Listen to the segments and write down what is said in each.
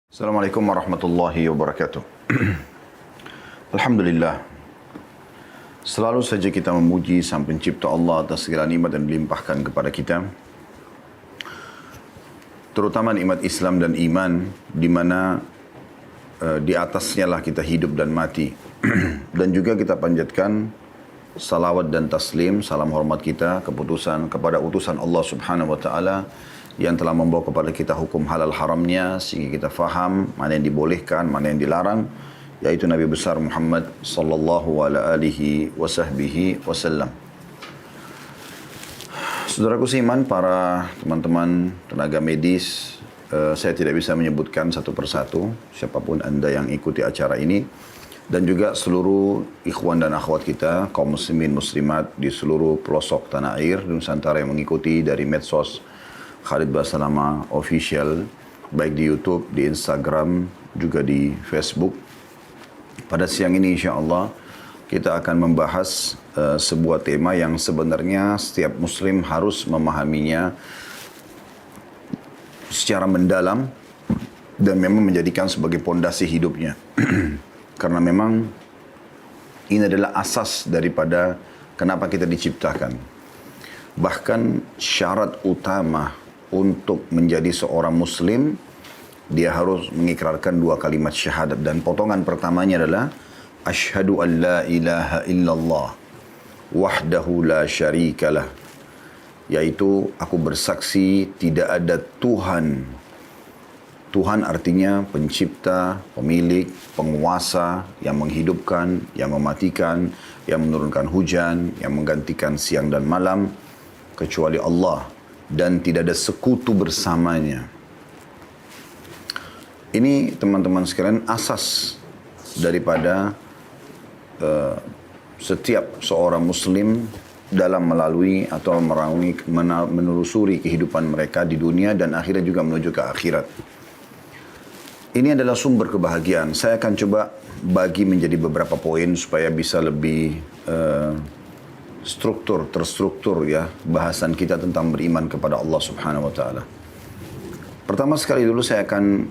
Assalamualaikum warahmatullahi wabarakatuh. Alhamdulillah. Selalu saja kita memuji Sang Pencipta Allah atas segala nikmat dan dilimpahkan kepada kita. Terutama nikmat Islam dan iman, di mana di atasnya lah kita hidup dan mati. Dan juga kita panjatkan salawat dan taslim, salam hormat kita kepada utusan Allah Subhanahu wa taala yang telah membawa kepada kita hukum halal haramnya sehingga kita faham mana yang dibolehkan, mana yang dilarang, yaitu Nabi besar Muhammad sallallahu alaihi wasallam. Saudaraku seiman, para teman-teman tenaga medis, saya tidak bisa menyebutkan satu persatu siapapun Anda yang ikuti acara ini, dan juga seluruh ikhwan dan akhwat kita, kaum muslimin muslimat di seluruh pelosok tanah air Nusantara yang mengikuti dari medsos Khalid Basalamah Official, baik di YouTube, di Instagram, juga di Facebook. Pada siang ini insya Allah kita akan membahas sebuah tema yang sebenarnya setiap muslim harus memahaminya secara mendalam dan memang menjadikan sebagai pondasi hidupnya. Karena memang ini adalah asas daripada kenapa kita diciptakan. Bahkan syarat utama untuk menjadi seorang muslim, dia harus mengikrarkan dua kalimat syahadat. Dan potongan pertamanya adalah Asyhadu an la ilaha illallah wahdahu la syarikalah. Yaitu aku bersaksi tidak ada Tuhan. Tuhan artinya pencipta, pemilik, penguasa, yang menghidupkan, yang mematikan, yang menurunkan hujan, yang menggantikan siang dan malam, kecuali Allah. Dan tidak ada sekutu bersamanya. Ini teman-teman sekalian asas daripada setiap seorang muslim dalam melalui atau menelusuri kehidupan mereka di dunia dan akhirnya juga menuju ke akhirat. Ini adalah sumber kebahagiaan. Saya akan coba bagi menjadi beberapa poin supaya bisa lebih terstruktur ya bahasan kita tentang beriman kepada Allah Subhanahu wa taala. Pertama sekali dulu saya akan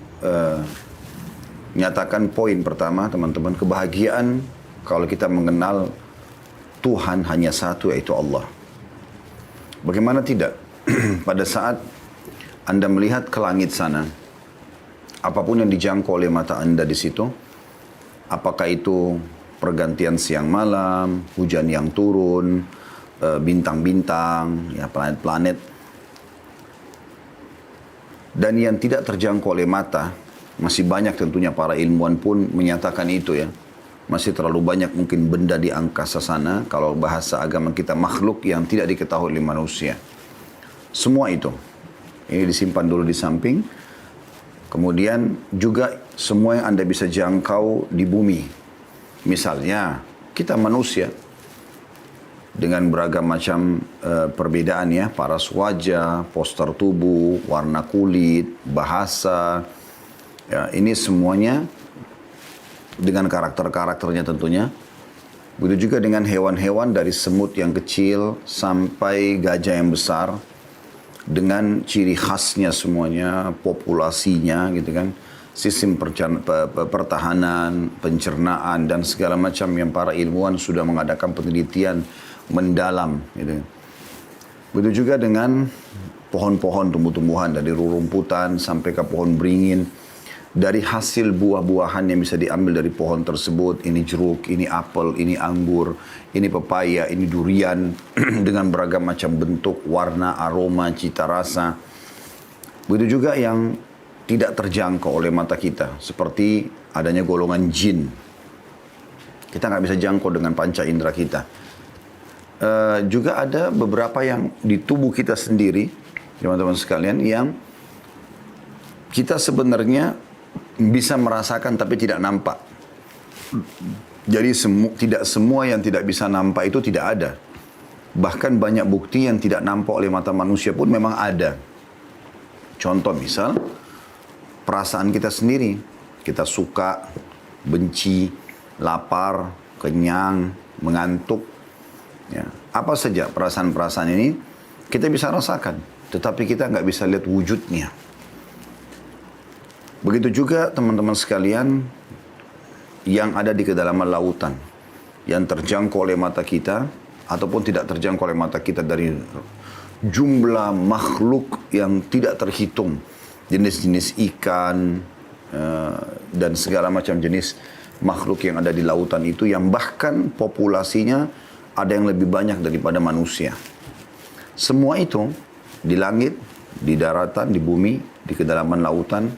nyatakan poin pertama, teman-teman. Kebahagiaan kalau kita mengenal Tuhan hanya satu, yaitu Allah. Bagaimana tidak? Pada saat Anda melihat ke langit sana, apapun yang dijangkau oleh mata Anda di situ, apakah itu pergantian siang malam, hujan yang turun, bintang-bintang, ya planet-planet, dan yang tidak terjangkau oleh mata, masih banyak tentunya para ilmuwan pun menyatakan itu ya. Masih terlalu banyak mungkin benda di angkasa sana, kalau bahasa agama kita makhluk yang tidak diketahui oleh manusia. Semua itu, ini disimpan dulu di samping. Kemudian juga semua yang Anda bisa jangkau di bumi. Misalnya, kita manusia dengan beragam macam perbedaan ya, paras wajah, postur tubuh, warna kulit, bahasa, ya, ini semuanya dengan karakter-karakternya tentunya. Begitu juga dengan hewan-hewan dari semut yang kecil sampai gajah yang besar, dengan ciri khasnya semuanya, populasinya gitu kan. Sistem pertahanan, pencernaan, dan segala macam yang para ilmuwan sudah mengadakan penelitian mendalam. Gitu. Begitu juga dengan pohon-pohon, tumbuh-tumbuhan, dari rerumputan sampai ke pohon beringin. Dari hasil buah-buahan yang bisa diambil dari pohon tersebut, ini jeruk, ini apel, ini anggur, ini pepaya, ini durian, dengan beragam macam bentuk, warna, aroma, cita rasa. Begitu juga yang tidak terjangkau oleh mata kita, seperti adanya golongan jin. Kita nggak bisa jangkau dengan panca indera kita. Juga ada beberapa yang di tubuh kita sendiri, teman-teman sekalian, yang kita sebenarnya bisa merasakan tapi tidak nampak. Jadi tidak semua yang tidak bisa nampak itu tidak ada. Bahkan banyak bukti yang tidak nampak oleh mata manusia pun memang ada. Contoh misal, perasaan kita sendiri. Kita suka, benci, lapar, kenyang, mengantuk. Ya. Apa saja perasaan-perasaan ini kita bisa rasakan. Tetapi kita nggak bisa lihat wujudnya. Begitu juga teman-teman sekalian yang ada di kedalaman lautan, yang terjangkau oleh mata kita, ataupun tidak terjangkau oleh mata kita dari jumlah makhluk yang tidak terhitung. Jenis-jenis ikan, dan segala macam jenis makhluk yang ada di lautan itu, yang bahkan populasinya ada yang lebih banyak daripada manusia. Semua itu di langit, di daratan, di bumi, di kedalaman lautan,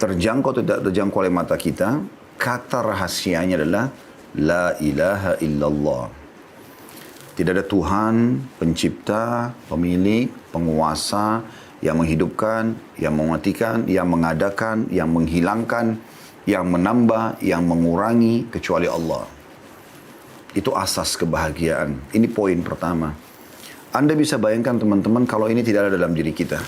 terjangkau atau tidak terjangkau oleh mata kita. Kata rahasianya adalah La ilaha illallah. Tidak ada Tuhan, pencipta, pemilik, penguasa, yang menghidupkan, yang mematikan, yang mengadakan, yang menghilangkan, yang menambah, yang mengurangi, kecuali Allah. Itu asas kebahagiaan. Ini poin pertama. Anda bisa bayangkan teman-teman kalau ini tidak ada dalam diri kita.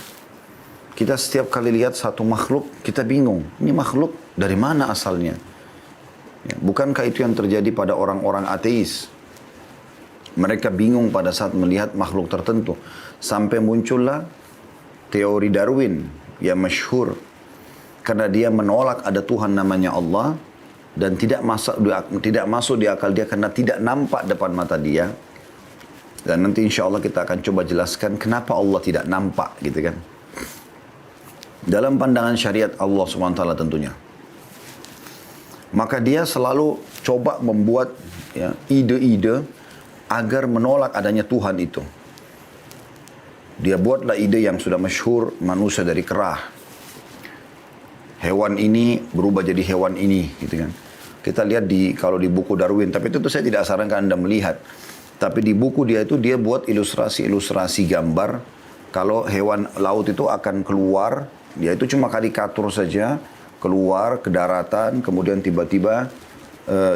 Kita setiap kali lihat satu makhluk, kita bingung. Ini makhluk dari mana asalnya? Ya, bukankah itu yang terjadi pada orang-orang ateis? Mereka bingung pada saat melihat makhluk tertentu. Sampai muncullah teori Darwin yang masyhur. Karena dia menolak ada Tuhan namanya Allah. Dan tidak masuk di akal dia karena tidak nampak depan mata dia. Dan nanti insya Allah kita akan coba jelaskan kenapa Allah tidak nampak gitu kan. Dalam pandangan syariat Allah SWT tentunya. Maka dia selalu coba membuat ya, ide-ide agar menolak adanya Tuhan itu. Dia buatlah ide yang sudah masyhur, manusia dari kerah. Hewan ini berubah jadi hewan ini, gitu kan. Kita lihat kalau di buku Darwin, tapi itu saya tidak sarankan Anda melihat. Tapi di buku dia buat ilustrasi-ilustrasi gambar kalau hewan laut itu akan keluar, dia itu cuma karikatur saja, keluar ke daratan, kemudian tiba-tiba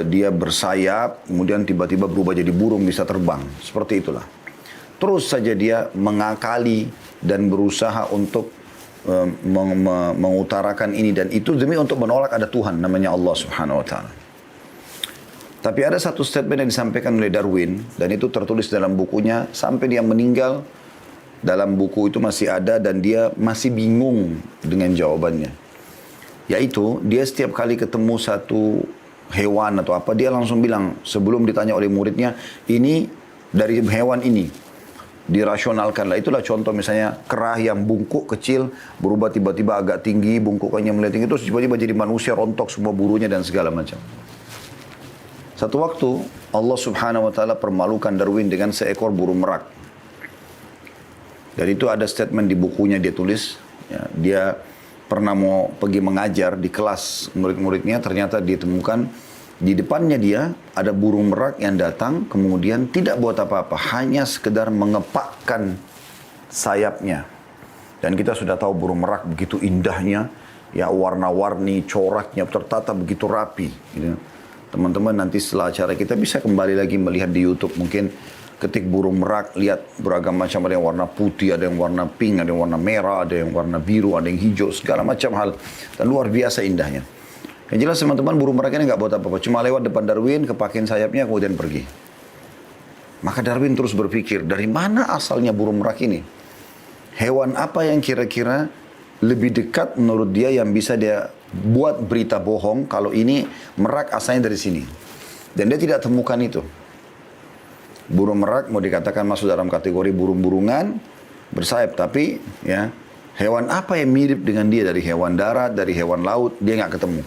dia bersayap, kemudian tiba-tiba berubah jadi burung, bisa terbang. Seperti itulah. Terus saja dia mengakali dan berusaha untuk mengutarakan ini dan itu demi untuk menolak ada Tuhan namanya Allah Subhanahu wa taala. Tapi ada satu statement yang disampaikan oleh Darwin dan itu tertulis dalam bukunya sampai dia meninggal. Dalam buku itu masih ada dan dia masih bingung dengan jawabannya. Yaitu dia setiap kali ketemu satu hewan atau apa dia langsung bilang sebelum ditanya oleh muridnya ini dari hewan ini. Dirasionalkanlah. Itulah contoh misalnya kerah yang bungkuk kecil berubah tiba-tiba agak tinggi, bungkukannya mulai tinggi terus tiba-tiba jadi manusia rontok semua burunya dan segala macam. Satu waktu Allah Subhanahu wa taala permalukan Darwin dengan seekor burung merak. Dan itu ada statement di bukunya dia tulis, ya, dia pernah mau pergi mengajar di kelas murid-muridnya, ternyata ditemukan di depannya dia ada burung merak yang datang, kemudian tidak buat apa-apa, hanya sekedar mengepakkan sayapnya. Dan kita sudah tahu burung merak begitu indahnya, ya warna-warni, coraknya tertata begitu rapi. Gitu. Teman-teman nanti setelah acara kita bisa kembali lagi melihat di YouTube, mungkin ketik burung merak, lihat beragam macam, ada yang warna putih, ada yang warna pink, ada yang warna merah, ada yang warna biru, ada yang hijau, segala macam hal. Dan luar biasa indahnya. Yang jelas teman-teman burung merak ini nggak buat apa-apa, cuma lewat depan Darwin, kepakin sayapnya, kemudian pergi. Maka Darwin terus berpikir, dari mana asalnya burung merak ini? Hewan apa yang kira-kira lebih dekat menurut dia yang bisa dia buat berita bohong kalau ini merak asalnya dari sini. Dan dia tidak temukan itu. Burung merak mau dikatakan masuk dalam kategori burung-burungan bersayap, tapi ya hewan apa yang mirip dengan dia dari hewan darat, dari hewan laut, dia nggak ketemu.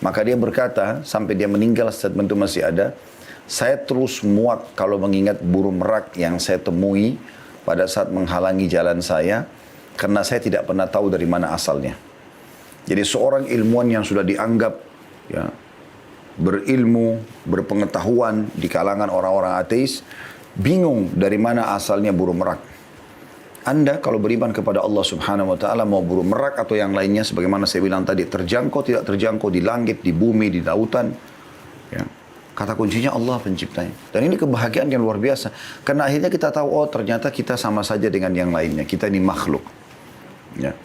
Maka dia berkata, sampai dia meninggal statement itu masih ada, saya terus muak kalau mengingat burung merak yang saya temui pada saat menghalangi jalan saya, karena saya tidak pernah tahu dari mana asalnya. Jadi seorang ilmuwan yang sudah dianggap ya, berilmu, berpengetahuan di kalangan orang-orang ateis, bingung dari mana asalnya burung merak. Anda kalau beriman kepada Allah Subhanahu wa taala, mau burung merak atau yang lainnya, sebagaimana saya bilang tadi, terjangkau tidak terjangkau di langit, di bumi, di lautan, ya, kata kuncinya Allah penciptanya. Dan ini kebahagiaan yang luar biasa, karena akhirnya kita tahu, oh ternyata kita sama saja dengan yang lainnya, kita ini makhluk, ya.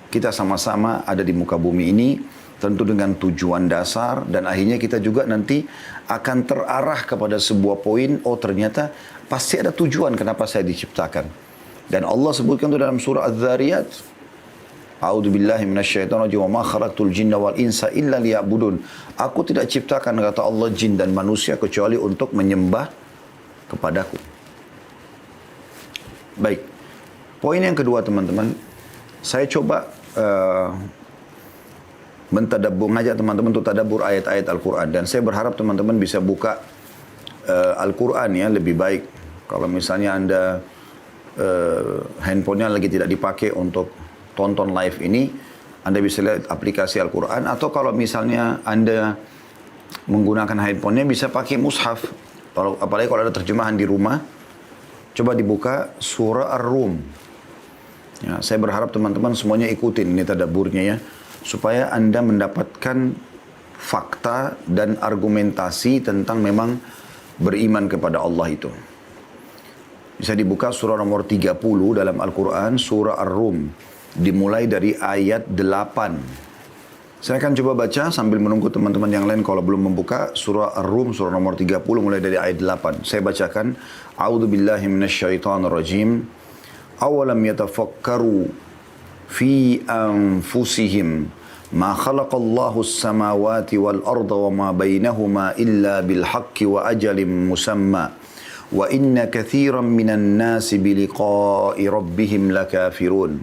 Kita sama-sama ada di muka bumi ini, tentu dengan tujuan dasar, dan akhirnya kita juga nanti akan terarah kepada sebuah poin, oh ternyata pasti ada tujuan kenapa saya diciptakan. Dan Allah sebutkan itu dalam surah Az-Zariyat. A'udzu billahi minasyaitonir rajim wa ma khalaqtul jinna wal insa illa liya'budun. Aku tidak ciptakan kata Allah jin dan manusia kecuali untuk menyembah kepadaku. Baik. Poin yang kedua teman-teman, saya coba mengajak teman-teman untuk tadabbur ayat-ayat Al-Quran. Dan saya berharap teman-teman bisa buka Al-Quran ya lebih baik. Kalau misalnya Anda handphonenya lagi tidak dipakai untuk tonton live ini, Anda bisa lihat aplikasi Al-Quran. Atau kalau misalnya Anda menggunakan handphonenya bisa pakai mushaf. Apalagi kalau ada terjemahan di rumah, coba dibuka surah Ar-Rum. Ya, saya berharap teman-teman semuanya ikutin ini tadabburnya ya. Supaya Anda mendapatkan fakta dan argumentasi tentang memang beriman kepada Allah itu. Bisa dibuka surah nomor 30 dalam Al-Quran, surah Ar-Rum. Dimulai dari ayat 8. Saya akan coba baca sambil menunggu teman-teman yang lain kalau belum membuka surah Ar-Rum, surah nomor 30 mulai dari ayat 8. Saya bacakan. A'udzu billahi minasyaitonir rajim. Awalam yatafakkaru fi anfusihim ma khalaqallahu as-samawati wal arda wa ma bainahuma illa bil haqqi wa ajalin musamma wa inna katsiran minan nasi bi liqa'i rabbihim lakafirun.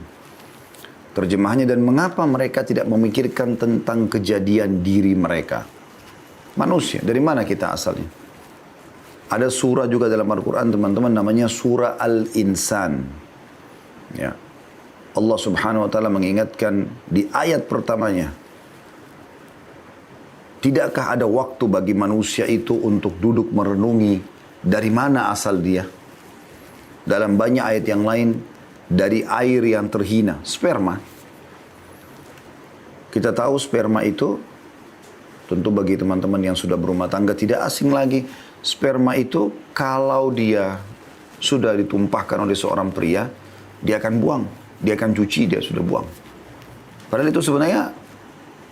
Terjemahannya, dan mengapa mereka tidak memikirkan tentang kejadian diri mereka? Manusia, dari mana kita asalnya? Ada surah juga dalam Al-Quran teman-teman namanya surah Al-Insan. Ya. Allah subhanahu wa ta'ala mengingatkan di ayat pertamanya. Tidakkah ada waktu bagi manusia itu untuk duduk merenungi dari mana asal dia? Dalam banyak ayat yang lain, dari air yang terhina, sperma. Kita tahu sperma itu, tentu bagi teman-teman yang sudah berumah tangga tidak asing lagi. Sperma itu kalau dia sudah ditumpahkan oleh seorang pria, dia akan buang. Dia akan cuci, dia sudah buang. Padahal itu sebenarnya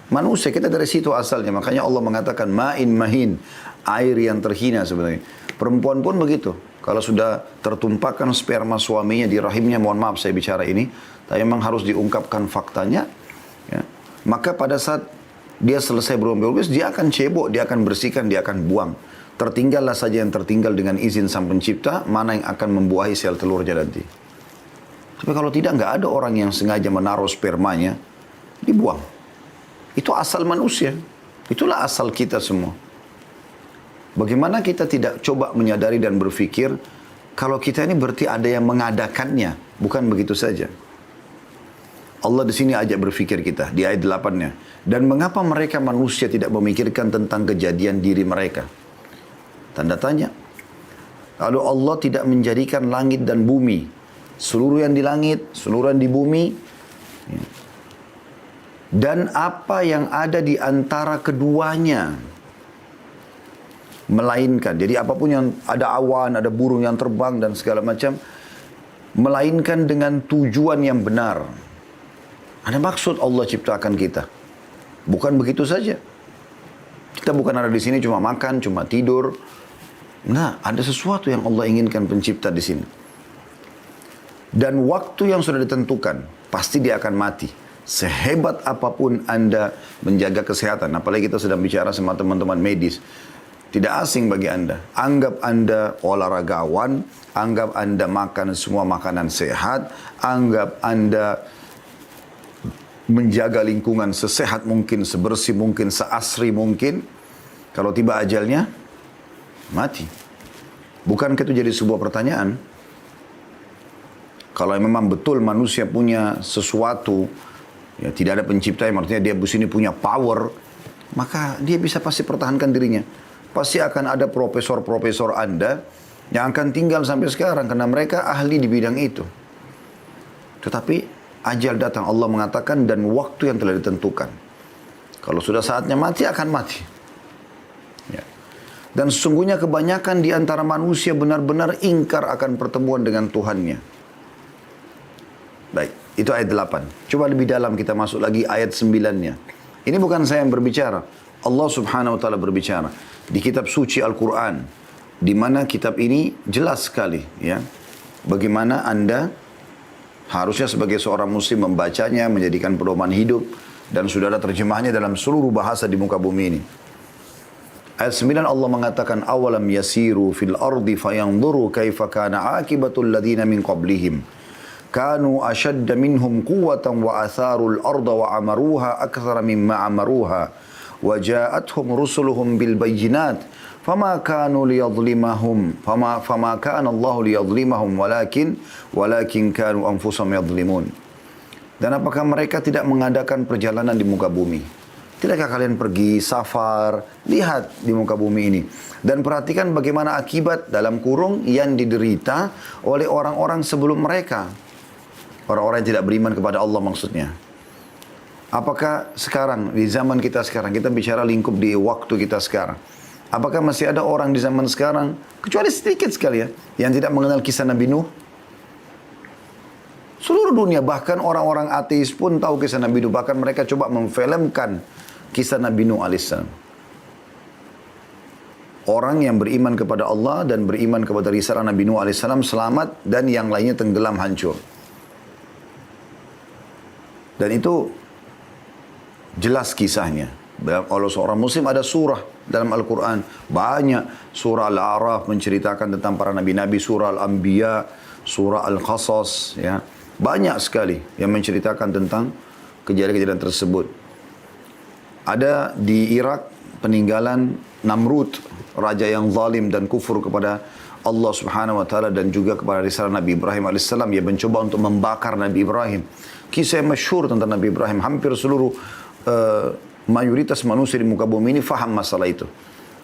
manusia, kita dari situ asalnya. Makanya Allah mengatakan ma'in mahin, air yang terhina sebenarnya. Perempuan pun begitu. Kalau sudah tertumpahkan sperma suaminya di rahimnya, mohon maaf saya bicara ini, tapi memang harus diungkapkan faktanya. Ya. Maka pada saat dia selesai berbiologis, dia akan cebok, dia akan bersihkan, dia akan buang. Tertinggallah saja yang tertinggal dengan izin Sang Pencipta, mana yang akan membuahi sel telurnya nanti. Tapi kalau tidak, nggak ada orang yang sengaja menaruh spermanya, dibuang. Itu asal manusia. Itulah asal kita semua. Bagaimana kita tidak coba menyadari dan berpikir, kalau kita ini berarti ada yang mengadakannya. Bukan begitu saja. Allah di sini ajak berpikir kita, di ayat 8-nya. Dan mengapa mereka manusia tidak memikirkan tentang kejadian diri mereka? Tanda tanya. Lalu Allah tidak menjadikan langit dan bumi, seluruh yang di langit, seluruh yang di bumi, dan apa yang ada di antara keduanya. Melainkan, jadi apapun yang ada awan, ada burung yang terbang dan segala macam, melainkan dengan tujuan yang benar. Ada maksud Allah ciptakan kita. Bukan begitu saja. Kita bukan ada di sini cuma makan, cuma tidur. Nah, ada sesuatu yang Allah inginkan pencipta di sini. Dan waktu yang sudah ditentukan, pasti dia akan mati. Sehebat apapun Anda menjaga kesehatan, apalagi kita sedang bicara sama teman-teman medis, tidak asing bagi Anda. Anggap Anda olahragawan, anggap Anda makan semua makanan sehat, anggap Anda menjaga lingkungan sesehat mungkin, sebersih mungkin, seasri mungkin. Kalau tiba ajalnya, mati. Bukankah itu jadi sebuah pertanyaan? Kalau memang betul manusia punya sesuatu, ya tidak ada pencipta yang artinya dia di sini punya power, maka dia bisa pasti pertahankan dirinya. Pasti akan ada profesor-profesor Anda yang akan tinggal sampai sekarang karena mereka ahli di bidang itu. Tetapi ajal datang, Allah mengatakan, dan waktu yang telah ditentukan. Kalau sudah saatnya mati, akan mati. Ya. Dan sesungguhnya kebanyakan di antara manusia benar-benar ingkar akan pertemuan dengan Tuhannya. Baik, itu ayat 8. Coba lebih dalam kita masuk lagi ayat 9-nya. Ini bukan saya yang berbicara. Allah subhanahu wa ta'ala berbicara. Di kitab suci Al-Quran. Di mana kitab ini jelas sekali. Ya, bagaimana Anda Harusnya sebagai seorang muslim membacanya, menjadikan pedoman hidup, dan sudah ada terjemahnya dalam seluruh bahasa di muka bumi ini. Ayat 9 Allah mengatakan, awalam yasiru fil ardi fayanzuru kaifa kana akibatul ladina min qablihim kanu ashadda minhum quwwatan wa atharul arda wa amaruha akthara mimma amaruha wa ja'atuhum rusuluhum bil bayyinat fama kanu liyadhlimahum fama kana Allah liyadhlimahum walakin kanu anfusahum yadhlimun. Dan apakah mereka tidak mengadakan perjalanan di muka bumi? Tidakkah kalian pergi safar, lihat di muka bumi ini. Dan perhatikan bagaimana akibat dalam kurung yang diderita oleh orang-orang sebelum mereka. Orang-orang yang tidak beriman kepada Allah maksudnya. Apakah sekarang, di zaman kita sekarang, kita bicara lingkup di waktu kita sekarang. Apakah masih ada orang di zaman sekarang, kecuali sedikit sekali ya, yang tidak mengenal kisah Nabi Nuh? Seluruh dunia, bahkan orang-orang ateis pun tahu kisah Nabi Nuh. Bahkan mereka coba memfilmkan kisah Nabi Nuh alaihissalam. Orang yang beriman kepada Allah dan beriman kepada risalah Nabi Nuh alaihissalam selamat, dan yang lainnya tenggelam hancur. Dan itu jelas kisahnya. Kalau seorang muslim ada surah dalam Al-Quran. Banyak. Surah Al-A'raf menceritakan tentang para nabi-nabi. Surah Al-Anbiya, surah Al-Qasas. Ya. Banyak sekali yang menceritakan tentang kejadian-kejadian tersebut. Ada di Irak peninggalan Namrud, raja yang zalim dan kufur kepada Allah Subhanahu wa taala dan juga kepada risalah Nabi Ibrahim alaihissalam. Ia mencoba untuk membakar Nabi Ibrahim. Kisah yang masyhur tentang Nabi Ibrahim, hampir seluruh mayoritas manusia di muka bumi ini faham masalah itu.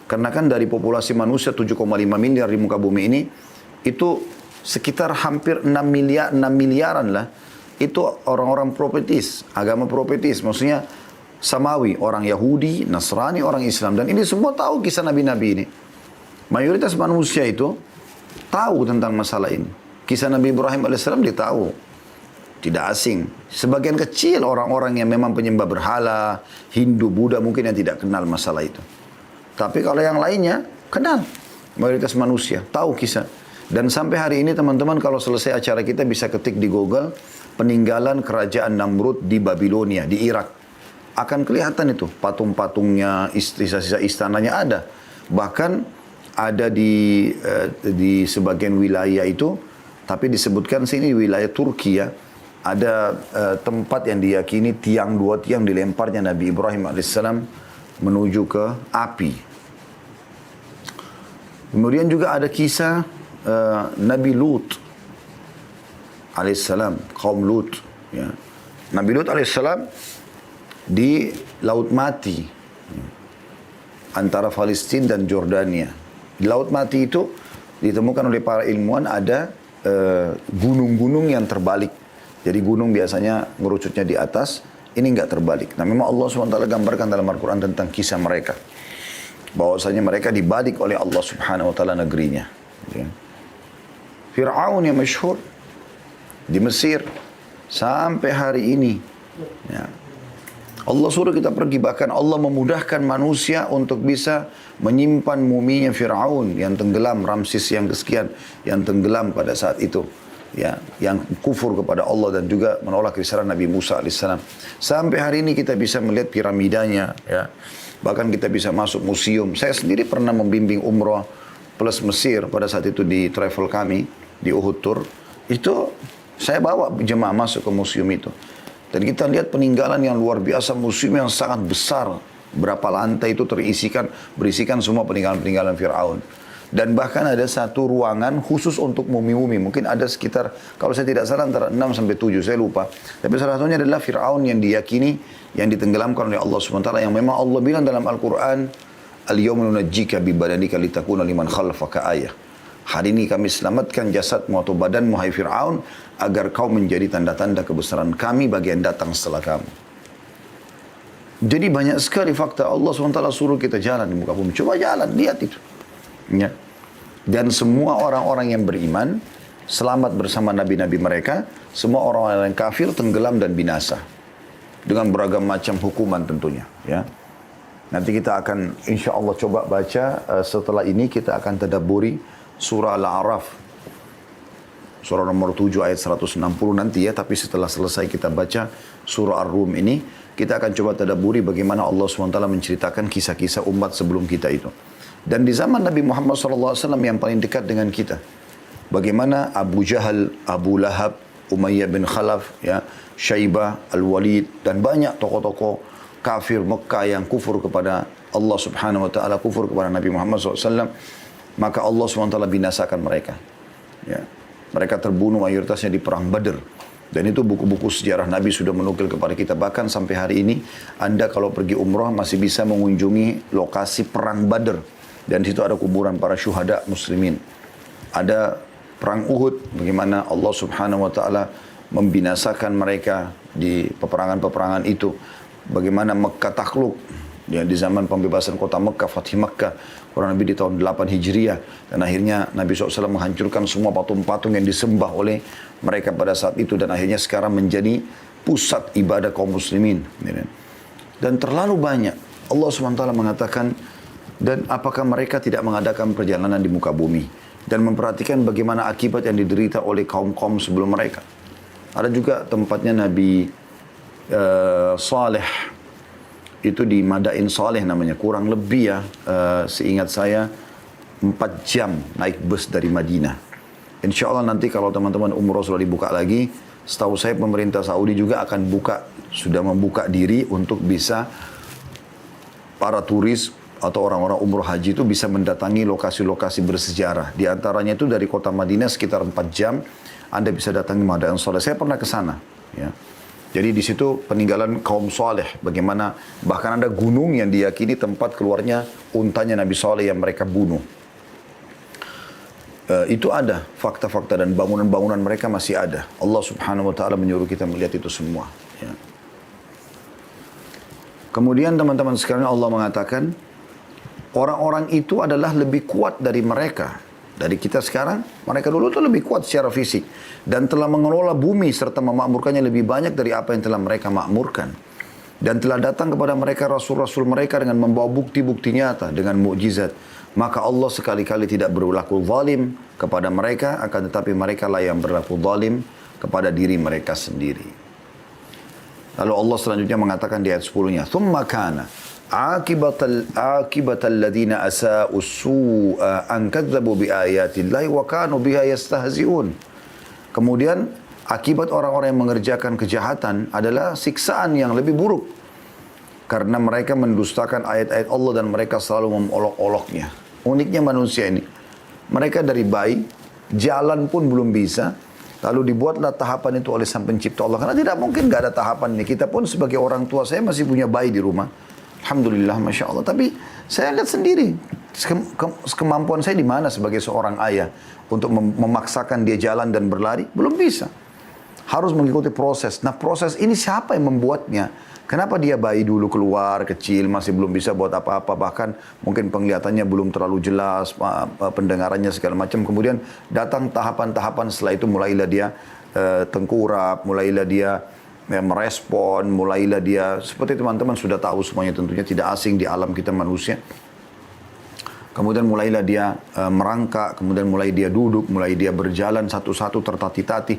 Karena kan dari populasi manusia 7,5 miliar di muka bumi ini, itu sekitar hampir 6 miliaran lah. Itu orang-orang propetis, agama propetis. Maksudnya Samawi, orang Yahudi, Nasrani, orang Islam. Dan ini semua tahu kisah Nabi-Nabi ini. Mayoritas manusia itu tahu tentang masalah ini. Kisah Nabi Ibrahim alaihissalam dia tahu. Tidak asing. Sebagian kecil orang-orang yang memang penyembah berhala, Hindu, Buddha mungkin yang tidak kenal masalah itu. Tapi kalau yang lainnya, kenal. Mayoritas manusia, tahu kisah. Dan sampai hari ini teman-teman kalau selesai acara kita bisa ketik di Google, peninggalan kerajaan Namrud di Babilonia, di Irak. Akan kelihatan itu, patung-patungnya, sisa-sisa istananya ada. Bahkan ada di sebagian wilayah itu, tapi disebutkan sini wilayah Turki ya, ada tempat yang diyakini dua tiang dilemparnya Nabi Ibrahim alaihissalam menuju ke api. Kemudian juga ada kisah Nabi Lut alaihissalam, kaum Lut. Ya. Nabi Lut alaihissalam di Laut Mati antara Palestina dan Jordania. Di Laut Mati itu ditemukan oleh para ilmuwan ada gunung-gunung yang terbalik. Jadi gunung biasanya ngerucutnya di atas, ini enggak terbalik. Nah memang Allah SWT gambarkan dalam Al-Quran tentang kisah mereka. Bahwasanya mereka dibalik oleh Allah Subhanahu Wa Taala negerinya. Ya. Fir'aun yang masyhur di Mesir sampai hari ini. Ya. Allah suruh kita pergi, bahkan Allah memudahkan manusia untuk bisa menyimpan muminya Fir'aun yang tenggelam, Ramses yang kesekian yang tenggelam pada saat itu. Ya, yang kufur kepada Allah dan juga menolak risalah Nabi Musa alaihissalam. Sampai hari ini kita bisa melihat piramidanya, ya. Bahkan kita bisa masuk museum. Saya sendiri pernah membimbing umrah plus Mesir pada saat itu di travel kami di Uhud Tour. Itu saya bawa jemaah masuk ke museum itu. Dan kita lihat peninggalan yang luar biasa, museum yang sangat besar. Berapa lantai itu berisikan semua peninggalan-peninggalan Fir'aun. Dan bahkan ada satu ruangan khusus untuk mumi-mumi. Mungkin ada sekitar, kalau saya tidak salah antara 6 sampai 7, saya lupa. Tapi salah satunya adalah Fir'aun yang diyakini, yang ditenggelamkan oleh Allah SWT. Yang memang Allah bilang dalam Al-Quran, Al-yawma nunajjika bi badanika litakuna liman khalfaka ayah. Hari ini kami selamatkan jasadmu atau badanmu, hai Fir'aun, agar kau menjadi tanda-tanda kebesaran kami bagi yang datang setelah kamu. Jadi banyak sekali fakta Allah SWT suruh kita jalan di muka bumi. Coba jalan, lihat itu. Ya. Dan semua orang-orang yang beriman selamat bersama nabi-nabi mereka. Semua orang-orang yang kafir tenggelam dan binasa dengan beragam macam hukuman tentunya. Ya. Nanti kita akan insya Allah coba baca setelah ini kita akan tadabburi surah Al-A'raf. surah nomor 7 ayat 160 nanti ya, tapi setelah selesai kita baca surah Ar-Rum ini, kita akan coba tadabburi bagaimana Allah SWT menceritakan kisah-kisah umat sebelum kita itu. Dan di zaman Nabi Muhammad SAW yang paling dekat dengan kita, bagaimana Abu Jahal, Abu Lahab, Umayyah bin Khalaf, ya, Syaibah, Al-Walid, dan banyak tokoh-tokoh kafir Mekah yang kufur kepada Allah Subhanahu wa taala, kufur kepada Nabi Muhammad SAW, maka Allah SWT binasakan mereka. Ya. Mereka terbunuh mayoritasnya di perang Badr. Dan itu buku-buku sejarah Nabi sudah menukil kepada kita. Bahkan sampai hari ini, Anda kalau pergi umrah masih bisa mengunjungi lokasi perang Badr. Dan di situ ada kuburan para syuhada muslimin. Ada perang Uhud, bagaimana Allah Subhanahu wa taala membinasakan mereka di peperangan-peperangan itu. Bagaimana Mekah takluk, ya, di zaman pembebasan kota Mekah, Fathih Mekah, kurang lebih di tahun 8 Hijriah. Dan akhirnya Nabi SAW menghancurkan semua patung-patung yang disembah oleh mereka pada saat itu. Dan akhirnya sekarang menjadi pusat ibadah kaum muslimin. Dan terlalu banyak. Allah SWT mengatakan, dan apakah mereka tidak mengadakan perjalanan di muka bumi dan memperhatikan bagaimana akibat yang diderita oleh kaum-kaum sebelum mereka. Ada juga tempatnya Nabi Saleh, itu di Madain Saleh namanya, kurang lebih ya seingat saya 4 jam naik bus dari Madinah. Insya Allah nanti kalau teman-teman umroh sudah dibuka lagi, setahu saya pemerintah Saudi juga akan sudah membuka diri untuk bisa para turis atau orang-orang umroh haji itu bisa mendatangi lokasi-lokasi bersejarah. Di antaranya itu dari kota Madinah sekitar 4 jam, Anda bisa datangi Madain Saleh. Saya pernah ke sana, ya. Jadi di situ peninggalan kaum Saleh, bagaimana bahkan ada gunung yang diyakini tempat keluarnya untanya Nabi Saleh yang mereka bunuh. Itu ada fakta-fakta dan bangunan-bangunan mereka masih ada. Allah Subhanahu wa taala menyuruh kita melihat itu semua, ya. Kemudian teman-teman sekalian, Allah mengatakan orang-orang itu adalah lebih kuat dari mereka. Dari kita sekarang, mereka dulu itu lebih kuat secara fisik. Dan telah mengelola bumi serta memakmurkannya lebih banyak dari apa yang telah mereka makmurkan. Dan telah datang kepada mereka rasul-rasul mereka dengan membawa bukti-bukti nyata, dengan mukjizat. Maka Allah sekali-kali tidak berlaku zalim kepada mereka, akan tetapi mereka lah yang berlaku zalim kepada diri mereka sendiri. Lalu Allah selanjutnya mengatakan di ayat 10-nya, ثُمَّ كَانَ عاقبة الذين أساءوا السوء أن كذبوا بآيات الله وكانوا بها يستهزئون. Kemudian akibat orang-orang yang mengerjakan kejahatan adalah siksaan yang lebih buruk karena mereka mendustakan ayat-ayat Allah dan mereka selalu mengolok-oloknya. Uniknya manusia ini, mereka dari bayi jalan pun belum bisa, lalu dibuatlah tahapan itu oleh Sang Pencipta Allah. Karena tidak mungkin nggak ada tahapan ini. Kita pun sebagai orang tua, saya masih punya bayi di rumah. Alhamdulillah, Masya Allah. Tapi saya lihat sendiri, kemampuan saya di mana sebagai seorang ayah untuk memaksakan dia jalan dan berlari? Belum bisa. Harus mengikuti proses. Nah, proses ini siapa yang membuatnya? Kenapa dia bayi dulu keluar, kecil, masih belum bisa buat apa-apa, bahkan mungkin penglihatannya belum terlalu jelas, pendengarannya segala macam. Kemudian datang tahapan-tahapan, setelah itu mulailah dia tengkurap, mulailah dia merespon, mulailah dia, seperti teman-teman sudah tahu semuanya tentunya, tidak asing di alam kita manusia. Kemudian mulailah dia merangkak, kemudian mulai dia duduk, mulai dia berjalan satu-satu tertati-tati,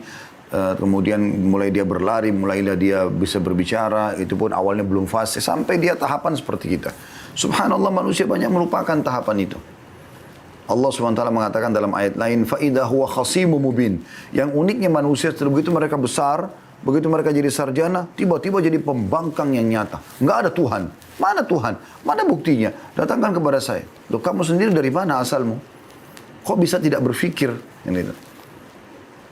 kemudian mulai dia berlari, mulailah dia bisa berbicara, itu pun awalnya belum fase, sampai dia tahapan seperti kita. Subhanallah, manusia banyak melupakan tahapan itu. Allah SWT mengatakan dalam ayat lain, فَإِذَا هُوَ خَصِيمُ مُبِينٌ. Yang uniknya manusia, setelah begitu mereka besar, begitu mereka jadi sarjana, tiba-tiba jadi pembangkang yang nyata. Nggak ada Tuhan. Mana Tuhan? Mana buktinya? Datangkan kepada saya. Loh, kamu sendiri dari mana asalmu? Kok bisa tidak berpikir? Gitu.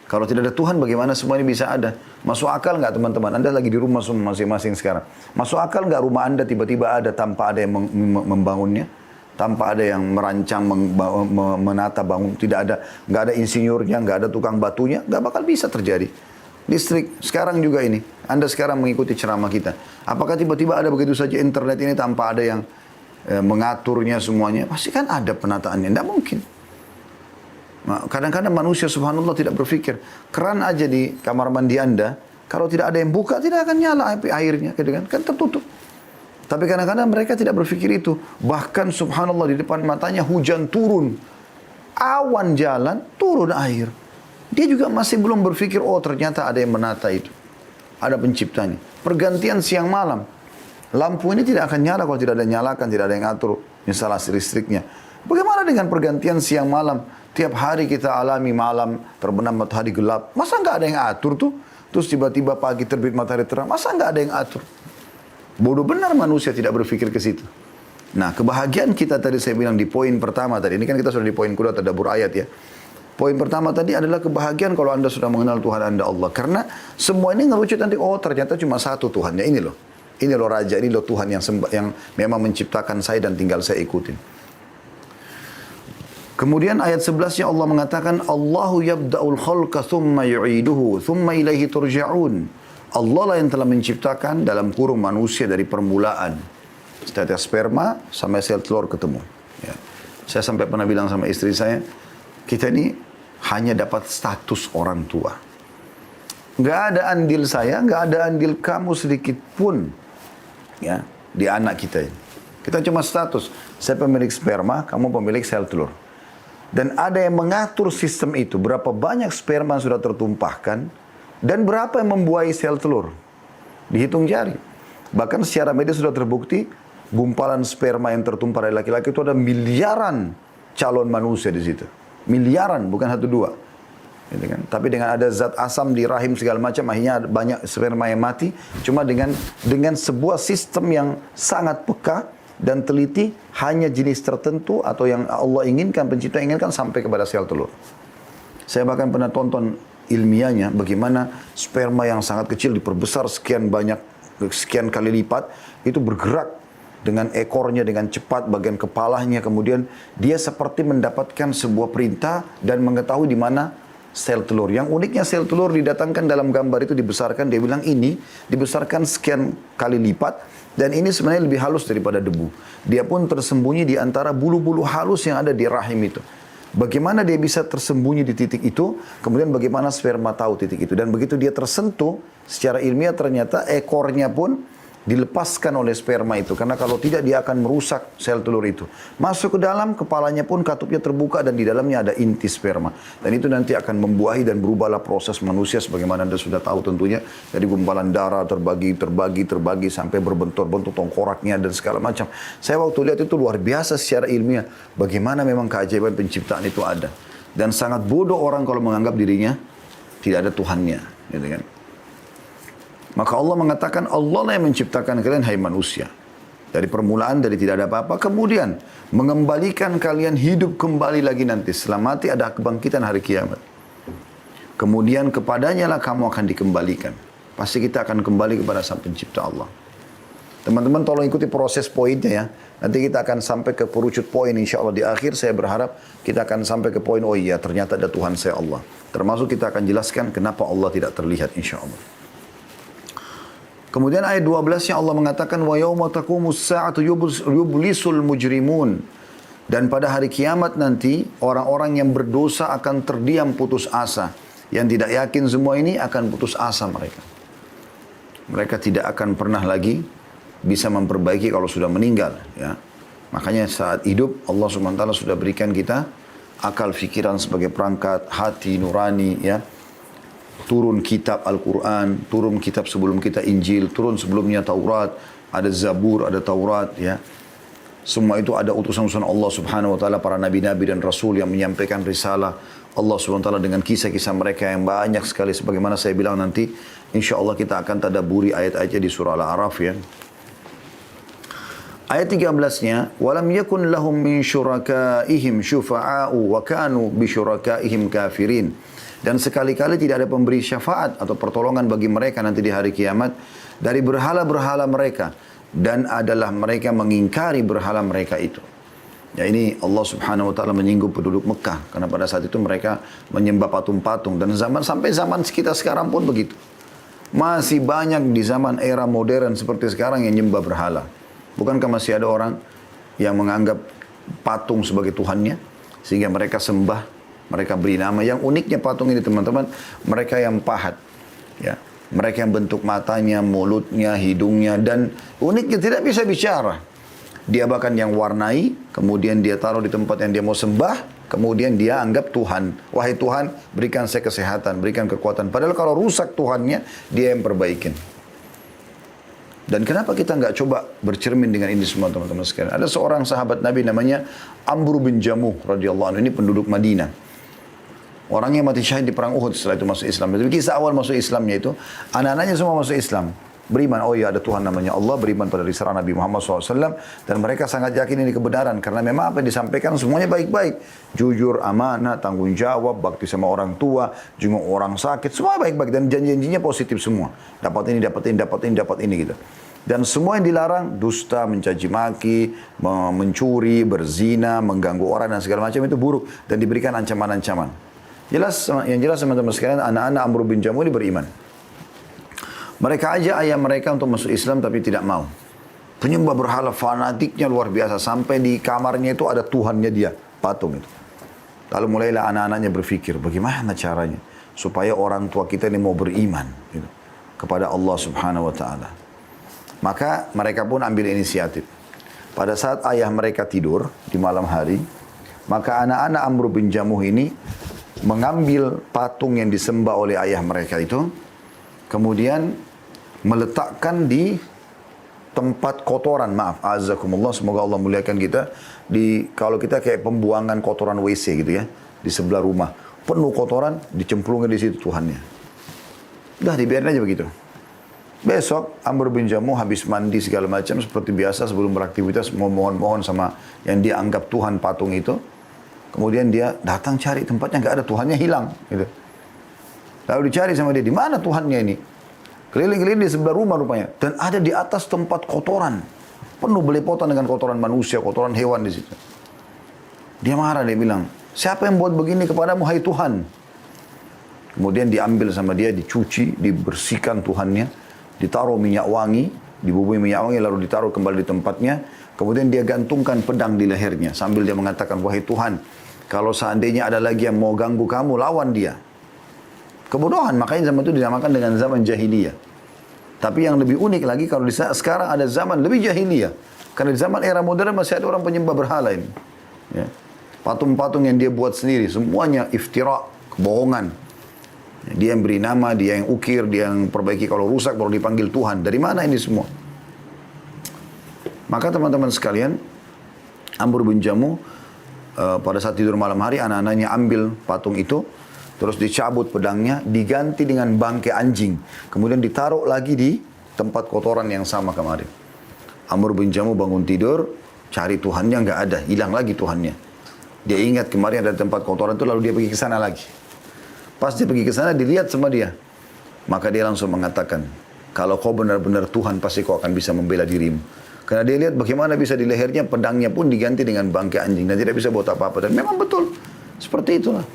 Kalau tidak ada Tuhan, bagaimana semua ini bisa ada? Masuk akal nggak teman-teman? Anda lagi di rumah masing-masing sekarang. Masuk akal nggak rumah Anda tiba-tiba ada tanpa ada yang membangunnya? Tanpa ada yang merancang, menata bangun. Nggak ada insinyurnya, nggak ada tukang batunya. Nggak bakal bisa terjadi. Listrik, sekarang juga ini. Anda sekarang mengikuti ceramah kita. Apakah tiba-tiba ada begitu saja internet ini tanpa ada yang mengaturnya semuanya? Pasti kan ada penataannya. Tidak mungkin. Nah, kadang-kadang manusia subhanallah tidak berpikir. Keran aja di kamar mandi Anda, kalau tidak ada yang buka, tidak akan nyala airnya. Kan tertutup. Tapi kadang-kadang mereka tidak berpikir itu. Bahkan subhanallah di depan matanya hujan turun. Awan jalan, turun air. Dia juga masih belum berpikir, oh ternyata ada yang menata itu. Ada penciptanya. Pergantian siang malam. Lampu ini tidak akan nyala kalau tidak ada yang nyalakan, tidak ada yang atur instalasi listriknya. Bagaimana dengan pergantian siang malam? Tiap hari kita alami malam, terbenam matahari gelap. Masa nggak ada yang atur tuh? Terus tiba-tiba pagi terbit matahari terang. Masa nggak ada yang atur? Bodoh benar manusia tidak berpikir ke situ. Nah, kebahagiaan kita tadi saya bilang di poin pertama tadi. Ini kan kita sudah di poin kedua tadabbur ayat ya. Poin pertama tadi adalah kebahagiaan kalau Anda sudah mengenal Tuhan Anda Allah. Karena semua ini ngerucut nanti, oh ternyata cuma satu Tuhannya. Ini loh. Ini loh Raja, ini loh Tuhan yang memang menciptakan saya dan tinggal saya ikutin. Kemudian ayat 11-nya Allah mengatakan, Allahu yabda'ul khalqa thumma yu'iduhu thumma ilaihi turja'un. Allah lah yang telah menciptakan dalam kurung manusia dari permulaan. Tetes sperma sampai sel telur ketemu. Ya. Saya sampai pernah bilang sama istri saya, kita ini hanya dapat status orang tua. Nggak ada andil saya, nggak ada andil kamu sedikit pun ya, di anak kita ini. Kita cuma status. Saya pemilik sperma, kamu pemilik sel telur. Dan ada yang mengatur sistem itu. Berapa banyak sperma sudah tertumpahkan. Dan berapa yang membuahi sel telur. Dihitung jari. Bahkan secara medis sudah terbukti. Gumpalan sperma yang tertumpah dari laki-laki itu ada miliaran calon manusia di situ. Miliaran, bukan satu dua. Gitu kan? Tapi dengan ada zat asam di rahim segala macam. Akhirnya banyak sperma yang mati. Cuma dengan sebuah sistem yang sangat peka. Dan teliti hanya jenis tertentu atau yang Allah inginkan, pencipta inginkan sampai kepada sel telur. Saya bahkan pernah tonton ilmiahnya bagaimana sperma yang sangat kecil diperbesar sekian kali lipat, itu bergerak dengan ekornya dengan cepat, bagian kepalanya, kemudian dia seperti mendapatkan sebuah perintah dan mengetahui di mana sel telur. Yang uniknya sel telur didatangkan dalam gambar itu dibesarkan, dia bilang ini dibesarkan sekian kali lipat. Dan ini sebenarnya lebih halus daripada debu. Dia pun tersembunyi di antara bulu-bulu halus yang ada di rahim itu. Bagaimana dia bisa tersembunyi di titik itu, kemudian bagaimana sperma tahu titik itu. Dan begitu dia tersentuh, secara ilmiah ternyata ekornya pun dilepaskan oleh sperma itu. Karena kalau tidak dia akan merusak sel telur itu. Masuk ke dalam, kepalanya pun katupnya terbuka dan di dalamnya ada inti sperma. Dan itu nanti akan membuahi dan berubahlah proses manusia sebagaimana Anda sudah tahu tentunya. Dari gumpalan darah terbagi sampai berbentur-bentuk tengkoraknya dan segala macam. Saya waktu lihat itu luar biasa secara ilmiah. Bagaimana memang keajaiban penciptaan itu ada. Dan sangat bodoh orang kalau menganggap dirinya tidak ada Tuhannya. Gitu kan. Maka Allah mengatakan, Allah lah yang menciptakan kalian, hai manusia. Dari permulaan, dari tidak ada apa-apa. Kemudian, mengembalikan kalian hidup kembali lagi nanti. Setelah mati ada kebangkitan hari kiamat. Kemudian kepadanya lah kamu akan dikembalikan. Pasti kita akan kembali kepada Sang Pencipta Allah. Teman-teman tolong ikuti proses poinnya ya. Nanti kita akan sampai ke perucut poin insya Allah di akhir. Saya berharap kita akan sampai ke poin, oh iya ternyata ada Tuhan saya Allah. Termasuk kita akan jelaskan kenapa Allah tidak terlihat insya Allah. Kemudian ayat 12-nya Allah mengatakan wa yauma taqumus sa'atu yublisul mujrimun. Dan pada hari kiamat nanti orang-orang yang berdosa akan terdiam putus asa. Yang tidak yakin semua ini akan putus asa mereka. Mereka tidak akan pernah lagi bisa memperbaiki kalau sudah meninggal ya. Makanya saat hidup Allah SWT sudah berikan kita akal fikiran sebagai perangkat, hati nurani ya. Turun kitab Al-Quran, turun kitab sebelum kita Injil, turun sebelumnya Taurat, ada Zabur, ada Taurat, ya. Semua itu ada utusan-utusan Allah Subhanahu Wa Taala, para nabi-nabi dan rasul yang menyampaikan risalah Allah Subhanahu Wa Taala dengan kisah-kisah mereka yang banyak sekali. Sebagaimana saya bilang nanti, insya Allah kita akan tadabburi ayat-ayatnya di surah Al-A'raf ya. Ayat 13-nya, walam yakun lahum min syurakaihim syufa'a'u wa kanu bi syurakaihim kafirin. Dan sekali-kali tidak ada pemberi syafaat atau pertolongan bagi mereka nanti di hari kiamat dari berhala-berhala mereka. Dan adalah mereka mengingkari berhala mereka itu. Ya ini Allah Subhanahu Wa Taala menyinggung penduduk Mekah. Karena pada saat itu mereka menyembah patung-patung. Dan sampai zaman kita sekarang pun begitu. Masih banyak di zaman era modern seperti sekarang yang menyembah berhala. Bukankah masih ada orang yang menganggap patung sebagai Tuhannya? Sehingga mereka sembah. Mereka beri nama. Yang uniknya patung ini teman-teman, mereka yang pahat. Ya. Mereka yang bentuk matanya, mulutnya, hidungnya. Dan uniknya tidak bisa bicara. Dia bahkan yang warnai, kemudian dia taruh di tempat yang dia mau sembah, kemudian dia anggap Tuhan. Wahai Tuhan, berikan saya kesehatan, berikan kekuatan. Padahal kalau rusak Tuhannya, dia yang perbaikin. Dan kenapa kita nggak coba bercermin dengan ini semua teman-teman sekalian? Ada seorang sahabat Nabi namanya Amr bin Jamuh radhiyallahu anhu, ini penduduk Madinah. Orangnya mati syahid di perang Uhud setelah itu masuk Islam. Jadi kisah awal masuk Islamnya itu, anak-anaknya semua masuk Islam. Beriman, oh ya ada Tuhan namanya Allah, beriman pada risalah Nabi Muhammad SAW. Dan mereka sangat yakin ini kebenaran. Karena memang apa yang disampaikan semuanya baik-baik. Jujur, amanah, tanggung jawab, bakti sama orang tua, jenguk orang sakit. Semua baik-baik dan janji-janjinya positif semua. Dapat ini, dapat ini, dapat ini, dapat ini gitu. Dan semua yang dilarang, dusta, mencaci maki, mencuri, berzina, mengganggu orang dan segala macam itu buruk. Dan diberikan ancaman-ancaman. Yang jelas teman-teman sekalian, anak-anak Amr bin Jamuh ini beriman. Mereka ajak ayah mereka untuk masuk Islam tapi tidak mau. Penyembah berhala fanatiknya luar biasa. Sampai di kamarnya itu ada Tuhannya dia, patung itu. Lalu mulailah anak-anaknya berpikir, bagaimana caranya supaya orang tua kita ini mau beriman gitu, kepada Allah Subhanahu Wa Taala. Maka mereka pun ambil inisiatif. Pada saat ayah mereka tidur di malam hari, maka anak-anak Amr bin Jamuh ini mengambil patung yang disembah oleh ayah mereka itu, kemudian meletakkan di tempat kotoran, maaf, azakumullah, semoga Allah muliakan kita, kalau kita kayak pembuangan kotoran WC gitu ya, di sebelah rumah, penuh kotoran, dicemplungin di situ Tuhannya. Udah dibiarin aja begitu. Besok Amr bin Jamuh habis mandi segala macam seperti biasa sebelum beraktivitas mohon-mohon sama yang dia anggap Tuhan patung itu. Kemudian dia datang cari tempatnya, nggak ada, Tuhannya hilang gitu. Lalu dicari sama dia, di mana Tuhannya ini? Keliling-keliling di sebelah rumah rupanya. Dan ada di atas tempat kotoran. Penuh belepotan dengan kotoran manusia, kotoran hewan di situ. Dia marah, dia bilang, siapa yang buat begini kepadamu, hai Tuhan? Kemudian diambil sama dia, dicuci, dibersihkan Tuhannya. Ditaruh minyak wangi, dibubui minyak wangi, lalu ditaruh kembali di tempatnya. Kemudian dia gantungkan pedang di lehernya. Sambil dia mengatakan, wahai Tuhan, kalau seandainya ada lagi yang mau ganggu kamu, lawan dia. Kebodohan, makanya zaman itu dinamakan dengan zaman jahiliyah. Tapi yang lebih unik lagi, kalau sekarang ada zaman lebih jahiliyah. Karena di zaman era modern masih ada orang penyembah berhala ini. Ya. Patung-patung yang dia buat sendiri, semuanya iftira, kebohongan. Dia yang beri nama, dia yang ukir, dia yang perbaiki, kalau rusak baru dipanggil Tuhan. Dari mana ini semua? Maka teman-teman sekalian, Amr bin Jamuh pada saat tidur malam hari, anak-anaknya ambil patung itu, terus dicabut pedangnya, diganti dengan bangkai anjing. Kemudian ditaruh lagi di tempat kotoran yang sama kemarin. Amr bin Jamuh bangun tidur, cari Tuhannya, nggak ada, hilang lagi Tuhannya. Dia ingat kemarin ada tempat kotoran itu, lalu dia pergi ke sana lagi. Pas dia pergi ke sana, dilihat sama dia. Maka dia langsung mengatakan, kalau kau benar-benar Tuhan, pasti kau akan bisa membela dirimu. Karena dia lihat bagaimana bisa di lehernya, pedangnya pun diganti dengan bangkai anjing. Dan tidak bisa buat apa-apa. Dan memang betul, seperti itulah.